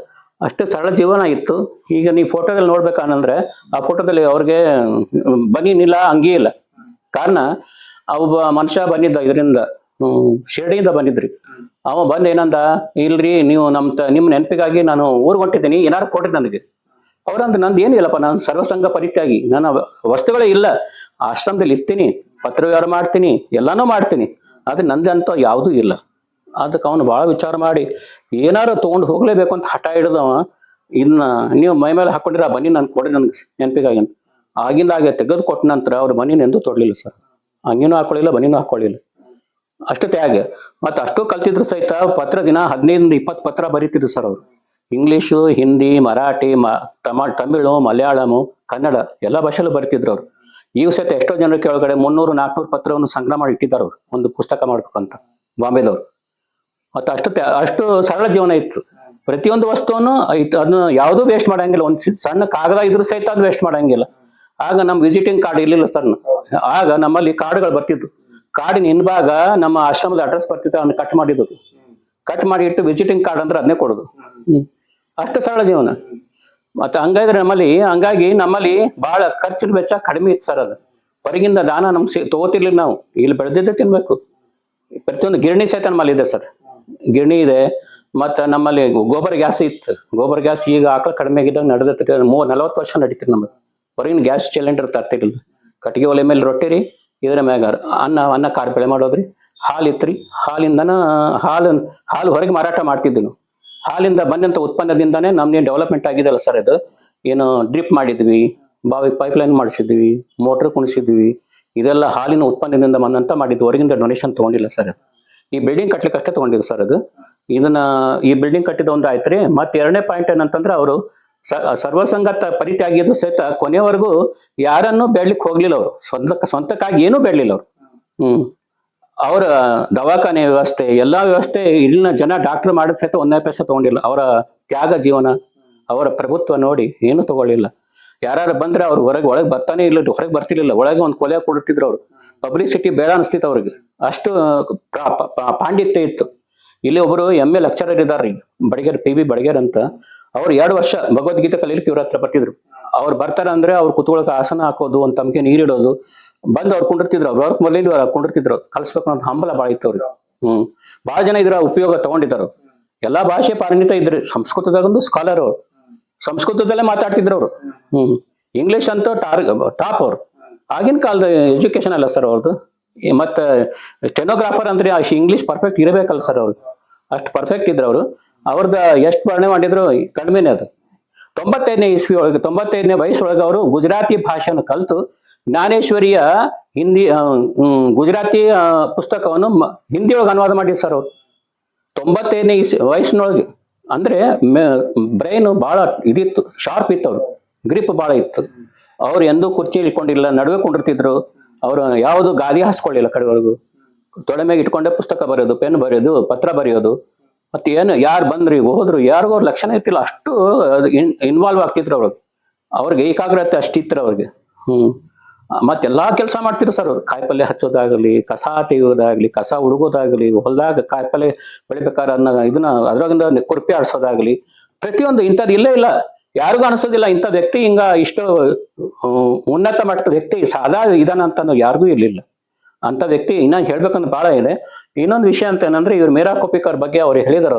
ಅಷ್ಟು ಸರಳ ಜೀವನ ಇತ್ತು. ಈಗ ನೀವು ಫೋಟೋದಲ್ಲಿ ನೋಡ್ಬೇಕಂದ್ರೆ ಆ ಫೋಟೋದಲ್ಲಿ ಅವ್ರಿಗೆ ಬನೀನಿಲ್ಲ, ಅಂಗಿ ಇಲ್ಲ. ಕಾರಣ ಒಬ್ಬ ಮನುಷ್ಯ ಬಂದಿದ್ದ ಇದರಿಂದ ಶಿರಡಿಯಿಂದ ಬಂದಿದ್ರಿ. ಅವ ಬಂದು ಏನಂದ, ಇಲ್ರಿ ನೀವು ನಿಮ್ಮ ನೆನಪಿಗಾಗಿ ನಾನು ಊರಿಗೆ ಹೊಂಟಿದ್ದೀನಿ, ಏನಾರು ಕೊಡ್ರಿ ನನಗೆ. ಅವ್ರಂದ್ರೆ ನಂದು ಏನು ಇಲ್ಲಪ್ಪ, ನಾನು ಸರ್ವಸಂಗ ಪರಿತ್ಯಾಗಿ, ನನ್ನ ವಸ್ತುಗಳೇ ಇಲ್ಲ, ಆಶ್ರಮದಲ್ಲಿ ಇರ್ತೀನಿ, ಪತ್ರ ವ್ಯವಹಾರ ಮಾಡ್ತೀನಿ, ಎಲ್ಲಾನು ಮಾಡ್ತೀನಿ, ಆದ್ರೆ ನಂದಂತೂ ಯಾವುದೂ ಇಲ್ಲ. ಅದಕ್ಕೆ ಅವನು ಭಾಳ ವಿಚಾರ ಮಾಡಿ ಏನಾರು ತೊಗೊಂಡು ಹೋಗ್ಲೇಬೇಕು ಅಂತ ಹಠ ಹಿಡಿದವ. ಇನ್ನ ನೀವು ಮೈ ಮೇಲೆ ಹಾಕೊಂಡಿರ ಬನ್ನಿ ನಾನು ಕೊಡಿ ನನ್ಗೆ ನೆನಪಿಗಾಗಿ ಅಂತ. ಆಗಿಂದಾಗೆ ತೆಗೆದು ಕೊಟ್ಟ ನಂತರ ಅವ್ರು ಬನ್ನಿನೆಂದು ತೊಡಲಿಲ್ಲ ಸರ್. ಅಂಗಿನೂ ಹಾಕೊಳ್ಳಿಲ್ಲ, ಬನ್ನಿನೂ ಹಾಕೊಳ್ಳಿಲ್ಲ. ಅಷ್ಟು ತ್ಯಾಗ. ಮತ್ತು ಅಷ್ಟು ಕಲ್ತಿದ್ರು ಸಹಿತ ಪತ್ರ ದಿನ 15-20 ಪತ್ರ ಬರೀತಿದ್ರು ಸರ್ ಅವರು. ಇಂಗ್ಲೀಷು, ಹಿಂದಿ, ಮರಾಠಿ, ತಮಿಳು, ಮಲಯಾಳಮು, ಕನ್ನಡ ಎಲ್ಲ ಭಾಷೆಲ್ಲೂ ಬರೀತಿದ್ರು ಅವರು. ಈಗ ಸಹಿತ ಎಷ್ಟೋ ಜನಕ್ಕೆ ಒಳಗಡೆ 300-400 ಪತ್ರವನ್ನು ಸಂಗ್ರಹ ಮಾಡಿ ಇಟ್ಟಿದ್ದಾರೆ ಅವರು, ಒಂದು ಪುಸ್ತಕ ಮಾಡ್ಬೇಕಂತ ಬಾಂಬೆದವರು. ಮತ್ತು ಅಷ್ಟು ಸರಳ ಜೀವನ ಇತ್ತು. ಪ್ರತಿಯೊಂದು ವಸ್ತುವನ್ನು ಅದನ್ನ ಯಾವುದೂ ವೇಸ್ಟ್ ಮಾಡಂಗಿಲ್ಲ. ಒಂದು ಸಣ್ಣ ಕಾಗದ ಇದ್ರೂ ಸಹಿತ ಅದು ವೇಸ್ಟ್ ಮಾಡಂಗಿಲ್ಲ. ಆಗ ನಮ್ಮ ವಿಸಿಟಿಂಗ್ ಕಾರ್ಡ್ ಇರ್ಲಿಲ್ಲ ಸರ್. ಆಗ ನಮ್ಮಲ್ಲಿ ಕಾರ್ಡ್ಗಳು ಬರ್ತಿದ್ವು. ಕಾರ್ಡಿನ ಹಿಂಭಾಗ ನಮ್ಮ ಆಶ್ರಮದ ಅಡ್ರೆಸ್ ಬರ್ತಿತ್ತು, ಅದನ್ನ ಕಟ್ ಮಾಡಿದ್ದು. ಕಟ್ ಮಾಡಿ ಇಟ್ಟು ವಿಸಿಟಿಂಗ್ ಕಾರ್ಡ್ ಅಂದ್ರೆ ಅದನ್ನೇ ಕೊಡೋದು. ಅಷ್ಟು ಸರಳ ಜೀವನ. ಮತ್ತೆ ಹಂಗಾಗಿ ನಮ್ಮಲ್ಲಿ ಬಹಳ ಖರ್ಚಿನ ವೆಚ್ಚ ಕಡಿಮೆ ಇತ್ತು ಸರ್. ಅದು ಹೊರಗಿಂದ ದಾನ ನಮ್ಗೆ ತಗೋತಿರ್ಲಿಲ್ಲ. ನಾವು ಇಲ್ಲಿ ಬೆಳೆದಿದ್ದೇ ತಿನ್ಬೇಕು. ಪ್ರತಿಯೊಂದು ಗಿರಣಿ ಸಹಿತ ನಮ್ಮಲ್ಲಿ ಇದೆ ಸರ್, ಗಿರಣಿ ಇದೆ. ಮತ್ತು ನಮ್ಮಲ್ಲಿ ಗೋಬರ್ ಗ್ಯಾಸ್ ಇತ್ತು. ಗೋಬರ್ ಗ್ಯಾಸ್ ಈಗ ಆಕಳ ಕಡಿಮೆ ಆಗಿದ್ದಾಗ ನಡೆದತ್ತೆ. 40 ವರ್ಷ ನಡೀತಿರಿ ನಮಗೆ. ಹೊರಗಿನ ಗ್ಯಾಸ್ ಸಿಲಿಂಡರ್ ತರ್ತಿರ್ಲಿಲ್ಲ. ಕಟ್ಟಿಗೆ ಒಲೆ ಮೇಲೆ ರೊಟ್ಟಿ ರೀ, ಇದರ ಮ್ಯಾಗ ಅನ್ನ ಕಾರ್ ಬೆಳೆ ಮಾಡೋದ್ರಿ. ಹಾಲು ಇತ್ರಿ, ಹಾಲಿಂದನ ಹಾಲು ಹೊರಗೆ ಮಾರಾಟ ಮಾಡ್ತಿದ್ವಿ ನಾವು. ಹಾಲಿಂದ ಬಂದಂಥ ಉತ್ಪನ್ನದಿಂದಾನೇ ನಮ್ದೇನು ಡೆವಲಪ್ಮೆಂಟ್ ಆಗಿದೆಯಲ್ಲ ಸರ್. ಅದು ಏನು ಡ್ರಿಪ್ ಮಾಡಿದ್ವಿ, ಬಾವಿ ಪೈಪ್ಲೈನ್ ಮಾಡಿಸಿದ್ವಿ, ಮೋಟ್ರ್ ಕುಣಿಸಿದ್ವಿ. ಇದೆಲ್ಲ ಹಾಲಿನ ಉತ್ಪನ್ನದಿಂದ ಬಂದಂತ ಮಾಡಿದ್ದು. ಹೊರಗಿಂದ ಡೊನೇಷನ್ ತೊಗೊಂಡಿಲ್ಲ ಸರ್. ಈ ಬಿಲ್ಡಿಂಗ್ ಕಟ್ಲಿಕ್ಕೆ ಅಷ್ಟೇ ತೊಗೊಂಡಿದ್ರು ಸರ್. ಅದು ಈ ಬಿಲ್ಡಿಂಗ್ ಕಟ್ಟಿದ ಒಂದು ಆಯ್ತು ರೀ. ಮತ್ತೆ 2ನೇ ಪಾಯಿಂಟ್ ಏನಂತಂದ್ರೆ, ಅವರು ಸರ್ವಸಂಗ ಪರಿತ್ಯಾಗಿದ್ರು ಸಹಿತ ಕೊನೆವರೆಗೂ ಯಾರನ್ನೂ ಬೇಡ್ಲಿಕ್ಕೆ ಹೋಗ್ಲಿಲ್ಲ ಅವರು. ಸ್ವಂತಕ್ಕಾಗಿ ಏನೂ ಬೇಡಲಿಲ್ಲ ಅವರು. ಅವರ ದವಾಖಾನೆ ವ್ಯವಸ್ಥೆ, ಎಲ್ಲಾ ವ್ಯವಸ್ಥೆ ಇಲ್ಲಿನ ಜನ ಡಾಕ್ಟರ್ ಮಾಡಿದ ಸಹಿತ 1 ಪೈಸೆ ತಗೊಂಡಿಲ್ಲ. ಅವರ ತ್ಯಾಗ ಜೀವನ, ಅವರ ಪ್ರಭುತ್ವ ನೋಡಿ ಏನೂ ತಗೊಳ್ಳಿಲ್ಲ. ಯಾರು ಬಂದ್ರೆ ಅವ್ರು ಒಳಗೆ ಬರ್ತಾನೆ ಇಲ್ಲ, ಹೊರಗೆ ಬರ್ತಿರ್ಲಿಲ್ಲ. ಒಳಗೆ ಒಂದು ಕೊಲೆ ಕೊಡ್ತಿದ್ರು ಅವರು. ಪಬ್ಲಿಸಿಟಿ ಬೇಡ ಅನಿಸ್ತಿತ್ತು ಅವ್ರಿಗೆ. ಅಷ್ಟು ಪಾಂಡಿತ್ಯ ಇತ್ತು. ಇಲ್ಲಿ ಒಬ್ಬರು MA ಲೆಕ್ಚರರ್ ಇದ್ದಾರೆ ರೀ, ಬಡಿಗೇರ್, PB ಬಡಿಗೇರ್ ಅಂತ. ಅವ್ರು 2 ವರ್ಷ ಭಗವದ್ಗೀತೆ ಕಲೀಲಿಕ್ಕೆ ಇವ್ರ ಹತ್ರ ಬರ್ತಿದ್ರು. ಅವ್ರು ಬರ್ತಾರ ಅಂದ್ರೆ ಅವ್ರು ಕುತ್ಕೊಳಕ್ಕೆ ಆಸನ ಹಾಕೋದು, ಒಂದು ತಮಗೆ ನೀರಿಡೋದು, ಬಂದು ಅವ್ರು ಕುಂಡಿರ್ತಿದ್ರು. ಅವ್ರ ವರ್ಕ್ ಮೊದಲಿಂದ ಕುಂಡಿರ್ತಿದ್ರು. ಕಲಿಸ್ಬೇಕು ಅನ್ನೋ ಹಂಬಲ ಭಾಳ ಇತ್ತು ಅವ್ರಿಗೆ. ಭಾಳ ಜನ ಇದ್ರ ಉಪಯೋಗ ತಗೊಂಡಿದ್ದಾರೆ. ಎಲ್ಲಾ ಭಾಷೆ ಪಾರಂಗಿತ ಇದ್ರಿ. ಸಂಸ್ಕೃತದಾಗೊಂದು ಸ್ಕಾಲರ್ ಅವರು, ಸಂಸ್ಕೃತದಲ್ಲೇ ಮಾತಾಡ್ತಿದ್ರು ಅವರು. ಇಂಗ್ಲಿಷ್ ಅಂತೂ ಟಾಪ್ ಅವರು. ಆಗಿನ ಕಾಲದ ಎಜುಕೇಶನ್ ಅಲ್ಲ ಸರ್ ಅವ್ರದ್ದು. ಮತ್ತೆ ಸ್ಟೆನೋಗ್ರಾಫರ್ ಅಂದ್ರೆ ಇಂಗ್ಲಿಷ್ ಪರ್ಫೆಕ್ಟ್ ಇರಬೇಕಲ್ಲ ಸರ್ ಅವ್ರು. ಅಷ್ಟು ಪರ್ಫೆಕ್ಟ್ ಇದ್ರು ಅವರು. ಅವ್ರದ್ದು ಎಷ್ಟು ವರ್ಣೆ ಮಾಡಿದ್ರು ಕಡಿಮೆನೇ. ಅದು 95ನೇ ಇಸ್ವಿ ಒಳಗೆ, 95ನೇ ವಯಸ್ಸೊಳಗೆ ಅವರು ಗುಜರಾತಿ ಭಾಷೆಯನ್ನು ಕಲಿತು ಜ್ಞಾನೇಶ್ವರಿಯ ಹಿಂದಿ ಗುಜರಾತಿ ಪುಸ್ತಕವನ್ನು ಹಿಂದಿ ಒಳಗೆ ಅನುವಾದ ಮಾಡಿದ್ರು ಸರ್ ಅವರು. 95ನೇ ವಯಸ್ಸಿನೊಳಗೆ. ಅಂದ್ರೆ ಬ್ರೈನ್ ಬಹಳ ಇದಿತ್ತು, ಶಾರ್ಪ್ ಇತ್ತು. ಅವ್ರು ಗ್ರಿಪ್ ಬಹಳ ಇತ್ತು. ಅವ್ರು ಎಂದೂ ಕುರ್ಚಿ ಇಟ್ಕೊಂಡಿಲ್ಲ, ನಡುವೆ ಕೊಂಡಿರ್ತಿದ್ರು. ಅವರು ಯಾವುದು ಗಾದಿ ಹಾಸ್ಕೊಳ್ಳಿಲ್ಲ ಕಡೆವರೆಗೂ. ತೊಡೆ ಮೇಲೆ ಇಟ್ಕೊಂಡೆ ಪುಸ್ತಕ ಬರೆಯೋದು, ಪೆನ್ ಬರೆಯೋದು, ಪತ್ರ ಬರೆಯೋದು. ಮತ್ತೆ ಏನು ಯಾರು ಬಂದ್ರಿ ಹೋದ್ರು ಯಾರಿಗೂ ಅವ್ರ ಲಕ್ಷಣ ಇತ್ತಿಲ್ಲ. ಅಷ್ಟು ಇನ್ವಾಲ್ವ್ ಆಗ್ತಿದ್ರು ಅವ್ರಿಗೆ ಏಕಾಗ್ರತೆ ಅಷ್ಟಿತ್ತು ಅವ್ರಿಗೆ. ಮತ್ತೆಲ್ಲಾ ಕೆಲಸ ಮಾಡ್ತಿದ್ರು ಸರ್ ಅವ್ರು. ಕಾಯಿಪಲ್ಯ ಹಚ್ಚೋದಾಗಲಿ, ಕಸ ತೆಗೆಯೋದಾಗ್ಲಿ, ಕಸ ಹುಡುಗೋದಾಗ್ಲಿ, ಹೊಲದಾಗ ಕಾಯಿಪಲ್ಯ ಬೆಳಿಬೇಕಾದ್ರೆ ಇದನ್ನ ಅದ್ರಾಗಿಂದ ಕುರ್ಪಿ ಆಡ್ಸೋದಾಗ್ಲಿ, ಪ್ರತಿಯೊಂದು ಇಂಥದ್ದು ಇಲ್ಲೇ ಇಲ್ಲ. ಯಾರಿಗೂ ಅನಿಸೋದಿಲ್ಲ ಇಂಥ ವ್ಯಕ್ತಿ ಹಿಂಗ ಇಷ್ಟು ಉನ್ನತ ಮಟ್ಟದ ವ್ಯಕ್ತಿ ಸಾದಾ ಇದಾನ ಅಂತ ಯಾರಿಗೂ ಇರ್ಲಿಲ್ಲ. ಅಂತ ವ್ಯಕ್ತಿ ಇನ್ನೊಂದು ಹೇಳ್ಬೇಕಂದ್ರೆ ಬಹಳ ಇದೆ. ಇನ್ನೊಂದು ವಿಷಯ ಅಂತ ಏನಂದ್ರೆ, ಇವ್ರು ಮೀರಾ ಕೊಪ್ಪಿಕರ್ ಬಗ್ಗೆ ಅವ್ರು ಹೇಳಿದಾರ.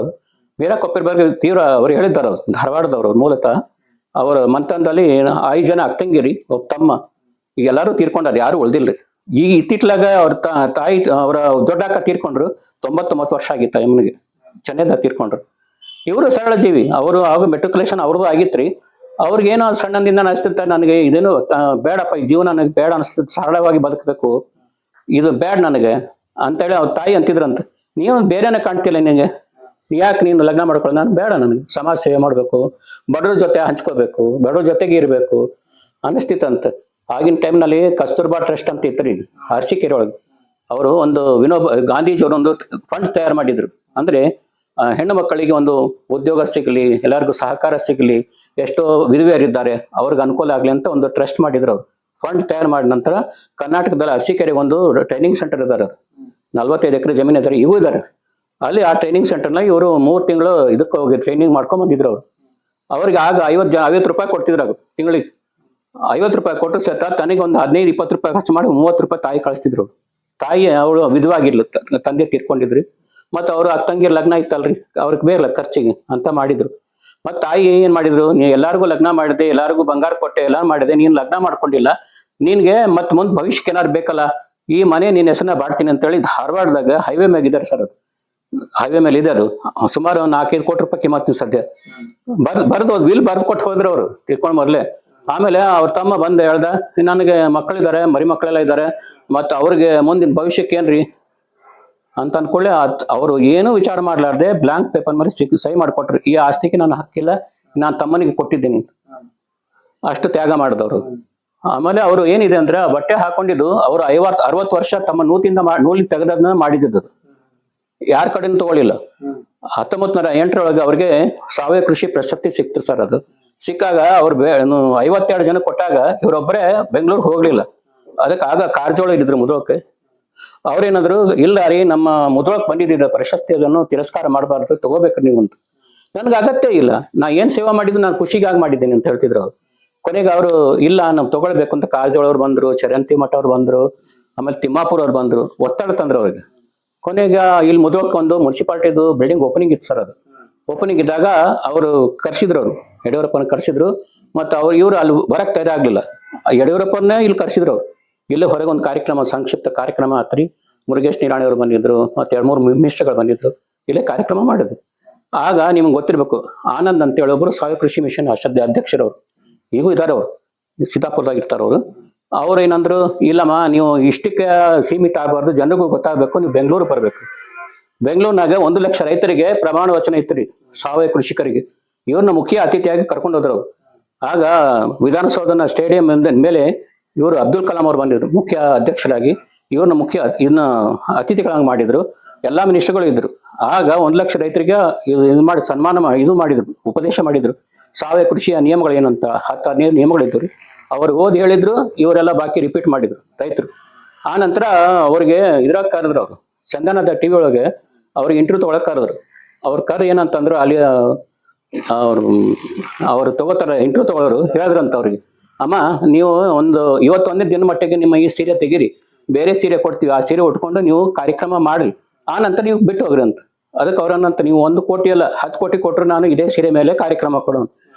ಮೀರಾ ಕೊಪ್ಪಿಕರ್ ಬಗ್ಗೆ ತೀವ್ರ ಅವ್ರು ಹೇಳಿದಾರ. ಧಾರವಾಡದವ್ರು ಮೂಲತಃ. ಅವ್ರ ಮಂತನದಲ್ಲಿ 5 ಜನ ಅಕ್ಕಂಗಿರಿ, ಒಬ್ಬ ತಮ್ಮ, ಈಗ ಎಲ್ಲರೂ ತೀರ್ಕೊಂಡಾರ, ಯಾರು ಉಳ್ದಿಲ್ರಿ. ಈಗ ಇತ್ತಿತ್ಲಾಗ ಅವ್ರ ತಾಯಿ, ಅವರ ದೊಡ್ಡಕ್ಕ ತೀರ್ಕೊಂಡ್ರು. 99 ವರ್ಷ ಆಗಿತ್ತ ಎಮ್ನಿಗೆ, ಚೆನ್ನೈದಾಗ ತೀರ್ಕೊಂಡ್ರು. ಇವರು ಸರಳ ಜೀವಿ. ಅವರು ಆಗ ಮೆಟ್ರಿಕುಲೇಷನ್ ಅವ್ರದ್ದು ಆಗಿತ್ರಿ. ಅವ್ರಿಗೇನೋ ಸಣ್ಣದಿಂದ ಅನಿಸ್ತಿತ್ತ, ನನಗೆ ಇದೇನು ಬೇಡಪ್ಪ, ಈ ಜೀವನ ನನಗೆ ಬೇಡ ಅನಿಸ್ತದೆ, ಸರಳವಾಗಿ ಬದುಕಬೇಕು, ಇದು ಬೇಡ ನನಗೆ, ಅಂತೇಳಿ ಅವ್ರ ತಾಯಿ ಅಂತಿದ್ರಂತ, ನೀವು ಬೇರೆನೇ ಕಾಣ್ತಿಲ್ಲ ನಿನಗೆ, ಯಾಕೆ ನೀನು ಲಗ್ನ ಮಾಡ್ಕೊಳ್ಳೋ? ನಾನು ಬೇಡ, ನನಗೆ ಸಮಾಜ ಸೇವೆ ಮಾಡಬೇಕು, ಬಡವ್ರ ಜೊತೆ ಹಂಚ್ಕೋಬೇಕು, ಬಡವ್ರ ಜೊತೆಗೆ ಇರಬೇಕು ಅನ್ನಿಸ್ತಿತ್ತಂತ. ಆಗಿನ ಟೈಮ್ನಲ್ಲಿ ಕಸ್ತೂರ್ಬಾ ಟ್ರಸ್ಟ್ ಅಂತ ಇತ್ತು ಅರಸೀಕೆರೆ ಒಳಗೆ. ಅವರು ಒಂದು ಗಾಂಧೀಜಿಯವರು ಒಂದು ಫಂಡ್ ತಯಾರು ಮಾಡಿದ್ರು. ಅಂದ್ರೆ ಹೆಣ್ಣು ಮಕ್ಕಳಿಗೆ ಒಂದು ಉದ್ಯೋಗ ಸಿಗಲಿ, ಎಲ್ಲರಿಗೂ ಸಹಕಾರ ಸಿಗಲಿ, ಎಷ್ಟೋ ವಿಧವೆಯರಿದ್ದಾರೆ ಅವ್ರಿಗೆ ಅನುಕೂಲ ಆಗಲಿ ಅಂತ ಒಂದು ಟ್ರಸ್ಟ್ ಮಾಡಿದ್ರು. ಅವರು ಫಂಡ್ ತಯಾರು ಮಾಡಿದ ನಂತರ ಕರ್ನಾಟಕದಲ್ಲಿ ಅರಸೀಕೆರೆಗೆ ಒಂದು ಟ್ರೈನಿಂಗ್ ಸೆಂಟರ್ ಇದ್ದಾರೆ. 45 ಎಕರೆ ಜಮೀನು ಇದ್ದಾರೆ, ಇವು ಇದ್ದಾರೆ. ಅಲ್ಲಿ ಆ ಟ್ರೈನಿಂಗ್ ಸೆಂಟರ್ನಾಗ ಇವರು 3 ತಿಂಗಳು ಇದಕ್ಕೆ ಹೋಗಿ ಟ್ರೈನಿಂಗ್ ಮಾಡ್ಕೊಂಡ್ ಬಂದಿದ್ರು. ಅವರು ಅವ್ರಿಗೆ ಆಗ 50 ರೂಪಾಯಿ ಕೊಡ್ತಿದ್ರು. ಆಗ ತಿಂಗಳಿಗೆ 50 ರೂಪಾಯಿ ಕೊಟ್ಟರು ಸಹಿತ ತನಗೆ ಒಂದು 15-20 ರೂಪಾಯಿ ಖರ್ಚು ಮಾಡಿ 30 ರೂಪಾಯಿ ತಾಯಿ ಕಳಿಸ್ತಿದ್ರು. ತಾಯಿ ಅವಳು ವಿಧವಾಗಿರ್ಲು, ತಂದೆ ತೀರ್ಕೊಂಡಿದ್ರಿ. ಮತ್ತು ಅವರು ತಂಗಿರ್ ಲಗ್ನ ಇತ್ತಲ್ರಿ, ಅವ್ರಿಗೆ ಬೇರೆ ಖರ್ಚಿಗೆ ಅಂತ ಮಾಡಿದ್ರು. ಮತ್ತು ತಾಯಿ ಏನ್ ಮಾಡಿದ್ರು, ನೀ ಎಲ್ಲಾರ್ಗು ಲಗ್ನ ಮಾಡಿದೆ, ಎಲ್ಲಾರ್ಗು ಬಂಗಾರ ಕೊಟ್ಟೆ, ಎಲ್ಲ ಮಾಡಿದೆ, ನೀನ್ ಲಗ್ನ ಮಾಡ್ಕೊಂಡಿಲ್ಲ, ನಿನ್ಗೆ ಮತ್ ಮುಂದ್ ಭವಿಷ್ಯಕ್ಕೆ ಏನಾರು ಬೇಕಲ್ಲ, ಈ ಮನೆ ನಿನ್ನ ಹೆಸರನ್ನ ಬಾಡ್ತೀನಿ ಅಂತೇಳಿ ಧಾರವಾಡದಾಗ ಹೈವೇ ಮ್ಯಾಗಿದ್ದಾರೆ ಸರ್. ಅದು ಹೈವೇ ಮೇಲೆ ಇದೆ. ಅದು ಸುಮಾರು 4-5 ಕೋಟಿ ರೂಪಾಯಿ ಕಿಮ್ಮತ್ತು ಸದ್ಯ. ಬರ್ದು ವಿಲ್ ಬರ್ದು ಕೊಟ್ಟು ಹೋದ್ರು ಅವರು ತಿರ್ಕೊಂಡ್ ಮೊದ್ಲೆ. ಆಮೇಲೆ ಅವ್ರ ತಮ್ಮ ಬಂದು ಹೇಳ್ದ, ನನಗೆ ಮಕ್ಕಳಿದ್ದಾರೆ, ಮರಿ ಮಕ್ಕಳೆಲ್ಲ ಇದ್ದಾರೆ, ಮತ್ತು ಅವ್ರಿಗೆ ಮುಂದಿನ ಭವಿಷ್ಯಕ್ಕೆ ಏನ್ರಿ ಅಂತ ಅನ್ಕೊಳ್ಳಿ ಅವರು ಏನೂ ವಿಚಾರ ಮಾಡ್ಲಾರ್ದೆ ಬ್ಲಾಂಕ್ ಪೇಪರ್ ಮೇಲೆ ಸಹಿ ಮಾಡಿಕೊಟ್ರು. ಈ ಆಸ್ತಿಗೆ ನಾನು ಹಕ್ಕಿಲ್ಲ, ನಾನು ತಮ್ಮನಿಗೆ ಕೊಟ್ಟಿದ್ದೀನಿ. ಅಷ್ಟು ತ್ಯಾಗ ಮಾಡಿದವರು. ಆಮೇಲೆ ಅವರು ಏನಿದೆ ಅಂದ್ರೆ ಬಟ್ಟೆ ಹಾಕೊಂಡಿದ್ದು ಅವರು 50-60 ವರ್ಷ ತಮ್ಮ ನೂಲಿಂದ ತೆಗೆದನ್ನ ಮಾಡಿದ್ದು. ಯಾರ ಕಡೆನೂ ತಗೊಳ್ಳಿಲ್ಲ. 1908 ಅವ್ರಿಗೆ ಸಾವಯವ ಕೃಷಿ ಪ್ರಶಸ್ತಿ ಸಿಕ್ತು ಸರ್. ಅದು ಸಿಕ್ಕಾಗ ಅವ್ರು 52 ಜನ ಕೊಟ್ಟಾಗ ಇವರೊಬ್ಬರೇ ಬೆಂಗಳೂರಿಗೆ ಹೋಗ್ಲಿಲ್ಲ. ಅದಕ್ಕೆ ಆಗ ಕಾರಜೋಳ ಇದ್ರು ಮುದ್ರೋಕ್ಕೆ. ಅವ್ರೇನಾದ್ರು, ಇಲ್ಲ ರೀ, ನಮ್ಮ ಮುದ್ರೋಕ್ ಬಂದಿದ್ದ ಪ್ರಶಸ್ತಿ, ಅದನ್ನು ತಿರಸ್ಕಾರ ಮಾಡಬಾರ್ದು, ತಗೋಬೇಕ್ರಿ ನೀವು ಅಂತ. ನನ್ಗೆ ಅಗತ್ಯ ಇಲ್ಲ, ನಾ ಏನ್ ಸೇವಾ ಮಾಡಿದ್ದು ನಾನು ಖುಷಿಗಾಗಿ ಮಾಡಿದ್ದೀನಿ ಅಂತ ಹೇಳ್ತಿದ್ರು ಅವ್ರು. ಕೊನೆಗೆ ಅವರು ಇಲ್ಲ, ನಾವು ತಗೊಳ್ಬೇಕು ಅಂತ ಕಾರಜೋಳ ಅವ್ರು ಬಂದ್ರು, ಚರಂತಿ ಮಠ ಅವ್ರು ಬಂದ್ರು, ಆಮೇಲೆ ತಿಮ್ಮಾಪುರ್ ಅವ್ರು ಬಂದ್ರು, ಒತ್ತಡ ತಂದ್ರು ಅವ್ರಿಗೆ. ಕೊನೆಗೆ ಇಲ್ಲಿ ಮುದ್ರೋಕ್ ಒಂದು ಮುನ್ಸಿಪಾಲಿಟಿದು ಬಿಲ್ಡಿಂಗ್ ಓಪನಿಂಗ್ ಇತ್ತು ಸರ್. ಅದು ಓಪನಿಂಗ್ ಇದ್ದಾಗ ಅವರು ಕರ್ಸಿದ್ರು, ಅವರು ಯಡಿಯೂರಪ್ಪನ ಕರ್ಸಿದ್ರು. ಮತ್ತು ಇವ್ರು ಅಲ್ಲಿ ಬರಕ್ ತಯಾರಾಗ್ಲಿಲ್ಲ. ಯಡಿಯೂರಪ್ಪನೇ ಇಲ್ಲಿ ಕರ್ಸಿದ್ರು. ಇಲ್ಲೇ ಹೊರಗೆ ಒಂದು ಕಾರ್ಯಕ್ರಮ, ಸಂಕ್ಷಿಪ್ತ ಕಾರ್ಯಕ್ರಮ ಆತ್ರಿ. ಮುರುಗೇಶ್ ನಿರಾಣಿ ಅವರು ಬಂದಿದ್ರು, ಮತ್ತೆ 2-3 ಮಿನಿಸ್ಟರ್ಗಳು ಬಂದಿದ್ರು, ಇಲ್ಲೇ ಕಾರ್ಯಕ್ರಮ ಮಾಡಿದ್ರು. ಆಗ ನಿಮ್ಗೆ ಗೊತ್ತಿರ್ಬೇಕು, ಆನಂದ್ ಅಂತ ಹೇಳಿ ಒಬ್ರು ಸಾವಯವ ಕೃಷಿ ಮಿಷನ್ ಅಧ್ಯಕ್ಷರವ್ರು, ಈಗೂ ಇದ್ದಾರೆ. ಅವರು ಸೀತಾಪುರದಾಗ ಇರ್ತಾರೆ. ಅವ್ರು ಏನಂದ್ರು, ಇಲ್ಲಮ್ಮ, ನೀವು ಇಷ್ಟಕ್ಕೆ ಸೀಮಿತ ಆಗಬಾರ್ದು, ಜನರಿಗೂ ಗೊತ್ತಾಗಬೇಕು, ನೀವು ಬೆಂಗಳೂರು ಬರಬೇಕು. ಬೆಂಗಳೂರಿನಾಗ 1 ಲಕ್ಷ ರೈತರಿಗೆ ಪ್ರಮಾಣ ವಚನ ಇತ್ತು ಸಾವಯವ ಕೃಷಿಕರಿಗೆ. ಇವ್ರನ್ನ ಮುಖ್ಯ ಅತಿಥಿಯಾಗಿ ಕರ್ಕೊಂಡು ಹೋದ್ರು. ಆಗ ವಿಧಾನಸೌಧನ ಸ್ಟೇಡಿಯಂ ಮೇಲೆ ಇವರು ಅಬ್ದುಲ್ ಕಲಾಂ ಅವ್ರು ಬಂದಿದ್ರು ಮುಖ್ಯ ಅಧ್ಯಕ್ಷರಾಗಿ. ಇವ್ರನ್ನ ಇದನ್ನ ಅತಿಥಿಗಳಾಗಿ ಮಾಡಿದ್ರು. ಎಲ್ಲಾ ಮಿನಿಸ್ಟರ್ಗಳು ಇದ್ರು. ಆಗ 1 ಲಕ್ಷ ರೈತರಿಗೆ ಇದು ಮಾಡಿ ಇದು ಮಾಡಿದ್ರು, ಉಪದೇಶ ಮಾಡಿದ್ರು. ಸಾವಯವ ಕೃಷಿಯ ನಿಯಮಗಳು ಏನಂತ 10-15 ನಿಯಮಗಳಿದ್ರು. ಅವ್ರು ಓದಿ ಹೇಳಿದ್ರು, ಇವರೆಲ್ಲ ಬಾಕಿ ರಿಪೀಟ್ ಮಾಡಿದ್ರು ರೈತರು. ಆ ನಂತರ ಅವ್ರಿಗೆ ಇದ್ರಾಗ ಕರೆದ್ರು, ಅವರು ಚಂದನದ ಟಿವಿ ಒಳಗೆ ಅವ್ರಿಗೆ ಇಂಟರ್ವ್ಯೂ ತಗೊಳಕ್ ಕರೆದ್ರು. ಅವ್ರ ಏನಂತಂದ್ರು, ಅಲ್ಲಿ ಅವ್ರು ತಗೋತಾರ ಇಂಟರ್ವ್ಯೂ ತಗೊಳ್ಳೋರು ಹೇಳಿದ್ರಂತ ಅವ್ರಿಗೆ, ಅಮ್ಮ, ನೀವು ಇವತ್ತೊಂದೇ ದಿನ ಮಟ್ಟಿಗೆ ನಿಮ್ಮ ಈ ಸೀರೆ ತೆಗೀರಿ, ಬೇರೆ ಸೀರೆ ಕೊಡ್ತೀವಿ, ಆ ಸೀರೆ ಉಟ್ಕೊಂಡು ನೀವು ಕಾರ್ಯಕ್ರಮ ಮಾಡ್ರಿ, ಆ ನಂತರ ನೀವು ಬಿಟ್ಟು ಹೋಗ್ರಿ ಅಂತ. ಅದಕ್ಕೆ ಅವ್ರನ್ನಂತ, ನೀವು 1 ಕೋಟಿ ಅಲ್ಲ 10 ಕೋಟಿ ಕೊಟ್ಟರು ನಾನು ಇದೇ ಸೀರೆ ಮೇಲೆ ಕಾರ್ಯಕ್ರಮ ಕೊಡೋನು,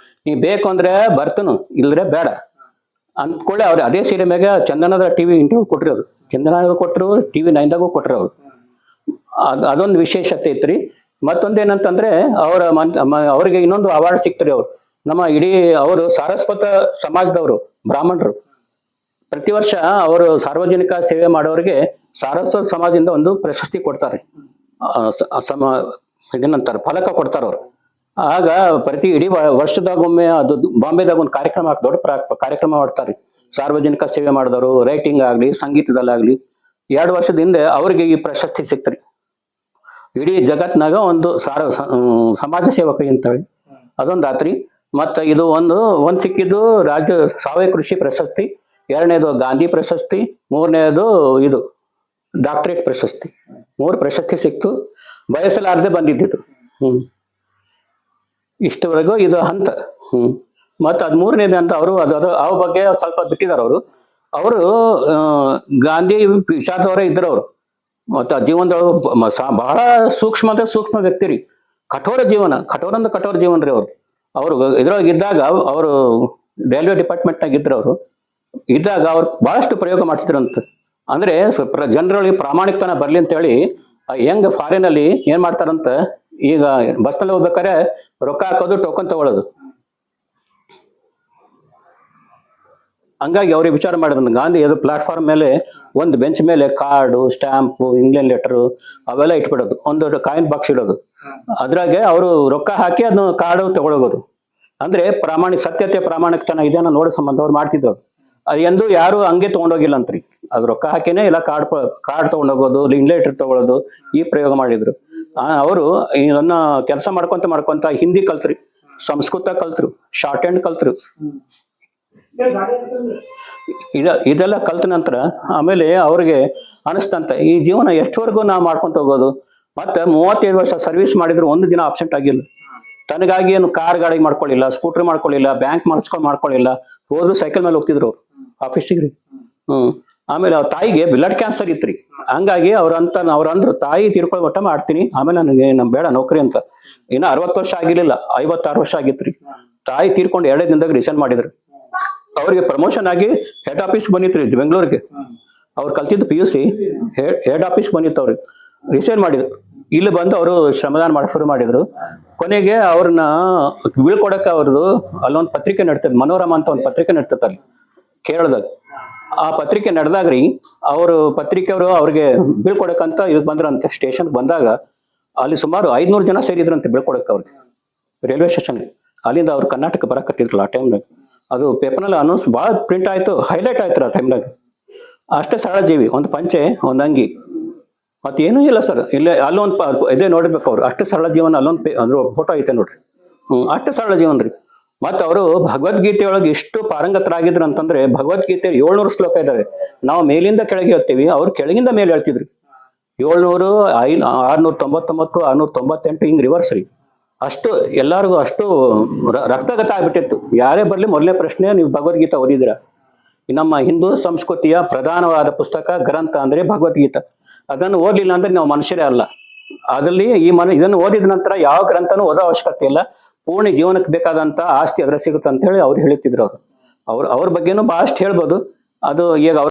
ನೀವು ಬೇಕು ಅಂದ್ರೆ ಬರ್ತನು, ಇಲ್ಲದ್ರೆ ಬೇಡ ಅಂದ್ಕೊಳ್ಳಿ. ಅವ್ರು ಅದೇ ಸೀರೆ ಮ್ಯಾಗ ಚಂದನದ ಟಿವಿ ಇಂಟರ್ವ್ಯೂ ಕೊಟ್ರಿ. ಅವರು ಚಂದನ ಕೊಟ್ಟರು, TV 9ದಾಗೂ ಕೊಟ್ರು ಅವರು. ಅದೊಂದು ವಿಶೇಷತೆ ಇತ್ರಿ. ಮತ್ತೊಂದೇನಂತಂದ್ರೆ ಅವ್ರಿಗೆ ಇನ್ನೊಂದು ಅವಾರ್ಡ್ ಸಿಕ್ತ್ರಿ. ಅವ್ರು ನಮ್ಮ ಇಡೀ ಅವರು ಸಾರಸ್ವತ ಸಮಾಜದವರು, ಬ್ರಾಹ್ಮಣರು. ಪ್ರತಿ ವರ್ಷ ಅವರು ಸಾರ್ವಜನಿಕ ಸೇವೆ ಮಾಡೋರಿಗೆ ಸಾರಸ್ವತ ಸಮಾಜದಿಂದ ಒಂದು ಪ್ರಶಸ್ತಿ ಕೊಡ್ತಾರೆ. ಇದನ್ನಂತಾರೆ ಫಲಕ ಕೊಡ್ತಾರ ಅವ್ರು. ಆಗ ಪ್ರತಿ ಇಡೀ ವರ್ಷದಾಗೊಮ್ಮೆ ಅದು ಬಾಂಬೆದಾಗ ಒಂದು ಕಾರ್ಯಕ್ರಮ, ದೊಡ್ಡ ಕಾರ್ಯಕ್ರಮ ಮಾಡ್ತಾರೆ. ಸಾರ್ವಜನಿಕ ಸೇವೆ ಮಾಡಿದವರು, ರೈಟಿಂಗ್ ಆಗ್ಲಿ, ಸಂಗೀತದಲ್ಲಾಗ್ಲಿ. 2 ವರ್ಷದ ಹಿಂದೆ ಅವ್ರಿಗೆ ಈ ಪ್ರಶಸ್ತಿ ಸಿಕ್ತ್ರಿ. ಇಡೀ ಜಗತ್ನಾಗ ಒಂದು ಸಮಾಜ ಸೇವಕ ಅಂತೇಳಿ ಅದೊಂದು ಆತ್ರಿ. ಮತ್ತ ಇದು ಒಂದು ಸಿಕ್ಕಿದ್ದು ರಾಜ್ಯ ಸಾವಯವ ಕೃಷಿ ಪ್ರಶಸ್ತಿ, 2ನೇದು ಗಾಂಧಿ ಪ್ರಶಸ್ತಿ, 3ನೇದು ಇದು ಡಾಕ್ಟರೇಟ್ ಪ್ರಶಸ್ತಿ. 3 ಪ್ರಶಸ್ತಿ ಸಿಕ್ತು. ಬಯಸಲಾರದೆ ಬಂದಿದ್ದು. ಇಷ್ಟವರೆಗೂ ಇದು ಹಂತ. ಮತ್ತು 3ನೇದು ಅಂತ ಅವರು ಅವ್ರ ಬಗ್ಗೆ ಸ್ವಲ್ಪ ಬಿಟ್ಟಿದ್ದಾರೆ. ಅವರು ಗಾಂಧಿ ವಿಚಾರದವರೇ ಇದ್ರು. ಅವರು ಮತ್ತು ಜೀವನದೊಳಗೆ ಬಹಳ ಸೂಕ್ಷ್ಮ ವ್ಯಕ್ತಿ ರೀ. ಕಠೋರ ಜೀವನ ರೀ. ಅವರು ಇದ್ರೊಳಗೆ ಇದ್ದಾಗ, ಅವರು ರೈಲ್ವೆ ಡಿಪಾರ್ಟ್ಮೆಂಟ್ನಾಗ ಇದ್ರು. ಅವರು ಇದ್ದಾಗ ಅವ್ರು ಬಹಳಷ್ಟು ಪ್ರಯೋಗ ಮಾಡ್ತಿದ್ರಂತ. ಅಂದ್ರೆ ಜನರೊಳಗೆ ಪ್ರಾಮಾಣಿಕತನ ಬರ್ಲಿ ಅಂತೇಳಿ ಹೆಂಗ್ ಫಾರಿನಲ್ಲಿ ಏನ್ ಮಾಡ್ತಾರಂತ, ಈಗ ಬಸ್ನಲ್ಲಿ ಹೋಗ್ಬೇಕಾದ್ರೆ ರೊಕ್ಕ ಹಾಕೋದು, ಟೋಕನ್ ತಗೊಳ್ಳೋದು. ಹಂಗಾಗಿ ಅವ್ರಿಗೆ ವಿಚಾರ ಮಾಡಿದ್ರು ಗಾಂಧಿ ಅದು ಪ್ಲಾಟ್ಫಾರ್ಮ್ ಮೇಲೆ ಒಂದು ಬೆಂಚ್ ಮೇಲೆ ಕಾರ್ಡು ಸ್ಟ್ಯಾಂಪು ಇಂಗ್ಲೆಂಡ್ ಲೆಟರು ಅವೆಲ್ಲ ಇಟ್ಬಿಡೋದು, ಒಂದು ಕಾಯಿನ್ ಬಾಕ್ಸ್ ಇಡೋದು, ಅದ್ರಾಗೆ ಅವರು ರೊಕ್ಕ ಹಾಕಿ ಅದನ್ನ ಕಾರ್ಡು ತಗೊಳೋದು. ಅಂದ್ರೆ ಸತ್ಯತೆ ಪ್ರಾಮಾಣಿಕತನ ಇದನ್ನ ನೋಡೋ ಸಂಬಂಧ ಅವ್ರು ಮಾಡ್ತಿದ್ರು. ಅದು ಎಂದು ಯಾರು ಹಂಗೆ ತಗೊಂಡೋಗಿಲ್ಲ ಅಂತ್ರಿ, ಅದು ರೊಕ್ಕ ಹಾಕಿನೇ ಎಲ್ಲ ಕಾರ್ಡ್ ತಗೊಂಡೋಗೋದು, ಇಂಗ್ಲೆಂಡ್ ಲೆಟರ್ ತಗೊಳ್ಳೋದು, ಈ ಪ್ರಯೋಗ ಮಾಡಿದ್ರು. ಅವರು ನನ್ನ ಕೆಲಸ ಮಾಡ್ಕೊಂತ ಹಿಂದಿ ಕಲ್ತ್ರಿ, ಸಂಸ್ಕೃತ ಕಲ್ತ್ರು, ಶಾರ್ಟ್ ಹ್ಯಾಂಡ್ ಕಲ್ತ್ರು. ಇದೆಲ್ಲ ಕಲ್ತ ನಂತರ ಆಮೇಲೆ ಅವ್ರಿಗೆ ಅನಿಸ್ತಂತ ಈ ಜೀವನ ಎಷ್ಟವರೆಗೂ ನಾವು ಮಾಡ್ಕೊಂತ ಹೋಗೋದು. ಮತ್ತೆ 35 ವರ್ಷ ಸರ್ವಿಸ್ ಮಾಡಿದ್ರು ಒಂದು ದಿನ ಅಬ್ಸೆಂಟ್ ಆಗಿಲ್ಲ. ತನಗಾಗಿ ಏನು ಕಾರ್ ಗಾಡಿ ಮಾಡ್ಕೊಳ್ಳಿಲ್ಲ, ಸ್ಕೂಟರ್ ಮಾಡ್ಕೊಳ್ಳಿಲ್ಲ, ಬ್ಯಾಂಕ್ ಮಾಡ್ಕೊಳ್ಳಿಲ್ಲ. ಹೋದ್ರು ಸೈಕಲ್ ಮೇಲೆ ಹೋಗ್ತಿದ್ರು ಅವ್ರು ಆಫೀಸಿಗೆ. ಆಮೇಲೆ ಅವ್ರ ತಾಯಿಗೆ ಬ್ಲಡ್ ಕ್ಯಾನ್ಸರ್ ಇತ್ರಿ. ಹಂಗಾಗಿ ಅವ್ರಂದ್ರು ತಾಯಿ ತೀರ್ಕೊಳ್ಳೋ ಮಟ್ಟ ಮಾಡ್ತೀನಿ, ಆಮೇಲೆ ನನಗೆ ಬೇಡ ನೌಕರಿ ಅಂತ. ಇನ್ನ 60 ವರ್ಷ ಆಗಿರ್ಲಿಲ್ಲ, 56 ವರ್ಷ ಆಗಿತ್ರಿ. ತಾಯಿ ತೀರ್ಕೊಂಡು 2 ದಿನದಾಗ ರಿಸೈನ್ ಮಾಡಿದ್ರು. ಅವ್ರಿಗೆ ಪ್ರಮೋಷನ್ ಆಗಿ ಹೆಡ್ ಆಫೀಸ್ ಬಂದಿತ್ರಿ ಬೆಂಗಳೂರಿಗೆ. ಅವ್ರು ಕಲ್ತಿದ್ದು PUC, ಹೆಡ್ ಆಫೀಸ್ ಬಂದಿತ್ತು. ಅವ್ರಿಗೆ ರಿಸೈನ್ ಮಾಡಿದ್ರು. ಇಲ್ಲಿ ಬಂದು ಅವರು ಶ್ರಮದಾನ ಮಾಡಕ್ ಶುರು ಮಾಡಿದ್ರು. ಕೊನೆಗೆ ಅವ್ರನ್ನ ಬೀಳ್ಕೊಡಕ್ಕೆ ಅವ್ರದ್ದು ಅಲ್ಲೊಂದು ಪತ್ರಿಕೆ ನಡ್ತದೆ, ಮನೋರಮ ಅಂತ ಒಂದು ಪತ್ರಿಕೆ ನಡ್ತದೆ ಅಲ್ಲಿ ಕೇರಳದಾಗ. ಆ ಪತ್ರಿಕೆ ನಡೆದಾಗ್ರಿ ಅವರು ಪತ್ರಿಕೆಯವರು ಅವ್ರಿಗೆ ಬೀಳ್ಕೊಡಕ್ಕಂತ ಇದಕ್ಕೆ ಬಂದ್ರಂತೆ. ಸ್ಟೇಷನ್ ಬಂದಾಗ ಅಲ್ಲಿ ಸುಮಾರು 500 ಜನ ಸೇರಿದ್ರಂತೆ ಬೀಳ್ಕೊಡಕ್ಕೆ ಅವ್ರಿಗೆ ರೈಲ್ವೆ ಸ್ಟೇಷನ್ಗೆ. ಅಲ್ಲಿಂದ ಅವ್ರು ಕರ್ನಾಟಕ ಬರಕತ್ತಿದ್ರಲ್ಲ ಆ ಟೈಮ್ನಾಗ. ಅದು ಪೇಪರ್ನಲ್ಲಿ ಅನೌನ್ಸ್ ಭಾಳ ಪ್ರಿಂಟ್ ಆಯ್ತು, ಹೈಲೈಟ್ ಆಯ್ತು ಆ ಟೈಮ್ನಾಗ. ಅಷ್ಟೇ ಸರಳ ಜೀವಿ, ಒಂದು ಪಂಚೆ, ಒಂದು ಅಂಗಿ, ಮತ್ತೇನೂ ಇಲ್ಲ ಸರ್. ಇಲ್ಲೇ ಅಲ್ಲೊಂದು ಇದೇ ನೋಡ್ಬೇಕು ಅವ್ರು. ಅಷ್ಟು ಸರಳ ಜೀವನ ಅಲ್ಲೊಂದು ಅದ್ರ ಫೋಟೋ ಐತೆ ನೋಡ್ರಿ. ಅಷ್ಟು ಸರಳ ಜೀವನ ರೀ. ಮತ್ತು ಅವರು ಭಗವದ್ಗೀತೆ ಒಳಗೆ ಎಷ್ಟು ಪಾರಂಗತರಾಗಿದ್ರು ಅಂತಂದ್ರೆ, ಭಗವದ್ಗೀತೆ 700 ಶ್ಲೋಕ ಇದಾವೆ. ನಾವು ಮೇಲಿಂದ ಕೆಳಗೆ ಹೇಳ್ತೀವಿ, ಅವ್ರು ಕೆಳಗಿಂದ ಮೇಲೆ ಹೇಳ್ತಿದ್ರು. 700, 699, 698 ಹಿಂಗ್ ರಿವರ್ಸ್ ರೀ. ಅಷ್ಟು ಎಲ್ಲರಿಗೂ ಅಷ್ಟು ರಕ್ತಗತ ಆಗ್ಬಿಟ್ಟಿತ್ತು. ಯಾರೇ ಬರ್ಲಿ ಮೊದಲನೇ ಪ್ರಶ್ನೆ, ನೀವು ಭಗವದ್ಗೀತಾ ಓದಿದ್ರ? ನಮ್ಮ ಹಿಂದೂ ಸಂಸ್ಕೃತಿಯ ಪ್ರಧಾನವಾದ ಪುಸ್ತಕ ಗ್ರಂಥ ಅಂದ್ರೆ ಭಗವದ್ಗೀತಾ. ಅದನ್ನು ಓದಲಿಲ್ಲ ಅಂದ್ರೆ ನಾವು ಮನುಷ್ಯರೇ ಅಲ್ಲ. ಅದರಲ್ಲಿ ಇದನ್ನು ಓದಿದ ನಂತರ ಯಾವ ಗ್ರಂಥನೂ ಓದೋ ಅವಶ್ಯಕತೆ ಇಲ್ಲ. ಪೂರ್ಣ ಜೀವನಕ್ಕೆ ಬೇಕಾದಂತ ಆಸ್ತಿ ಅದ್ರ ಸಿಗುತ್ತೆ ಅಂತ ಹೇಳಿ ಅವ್ರು ಹೇಳ್ತಿದ್ರು. ಅವ್ರ ಬಗ್ಗೆನೂ ಬಹಳಷ್ಟು ಹೇಳ್ಬೋದು. ಅದು ಈಗ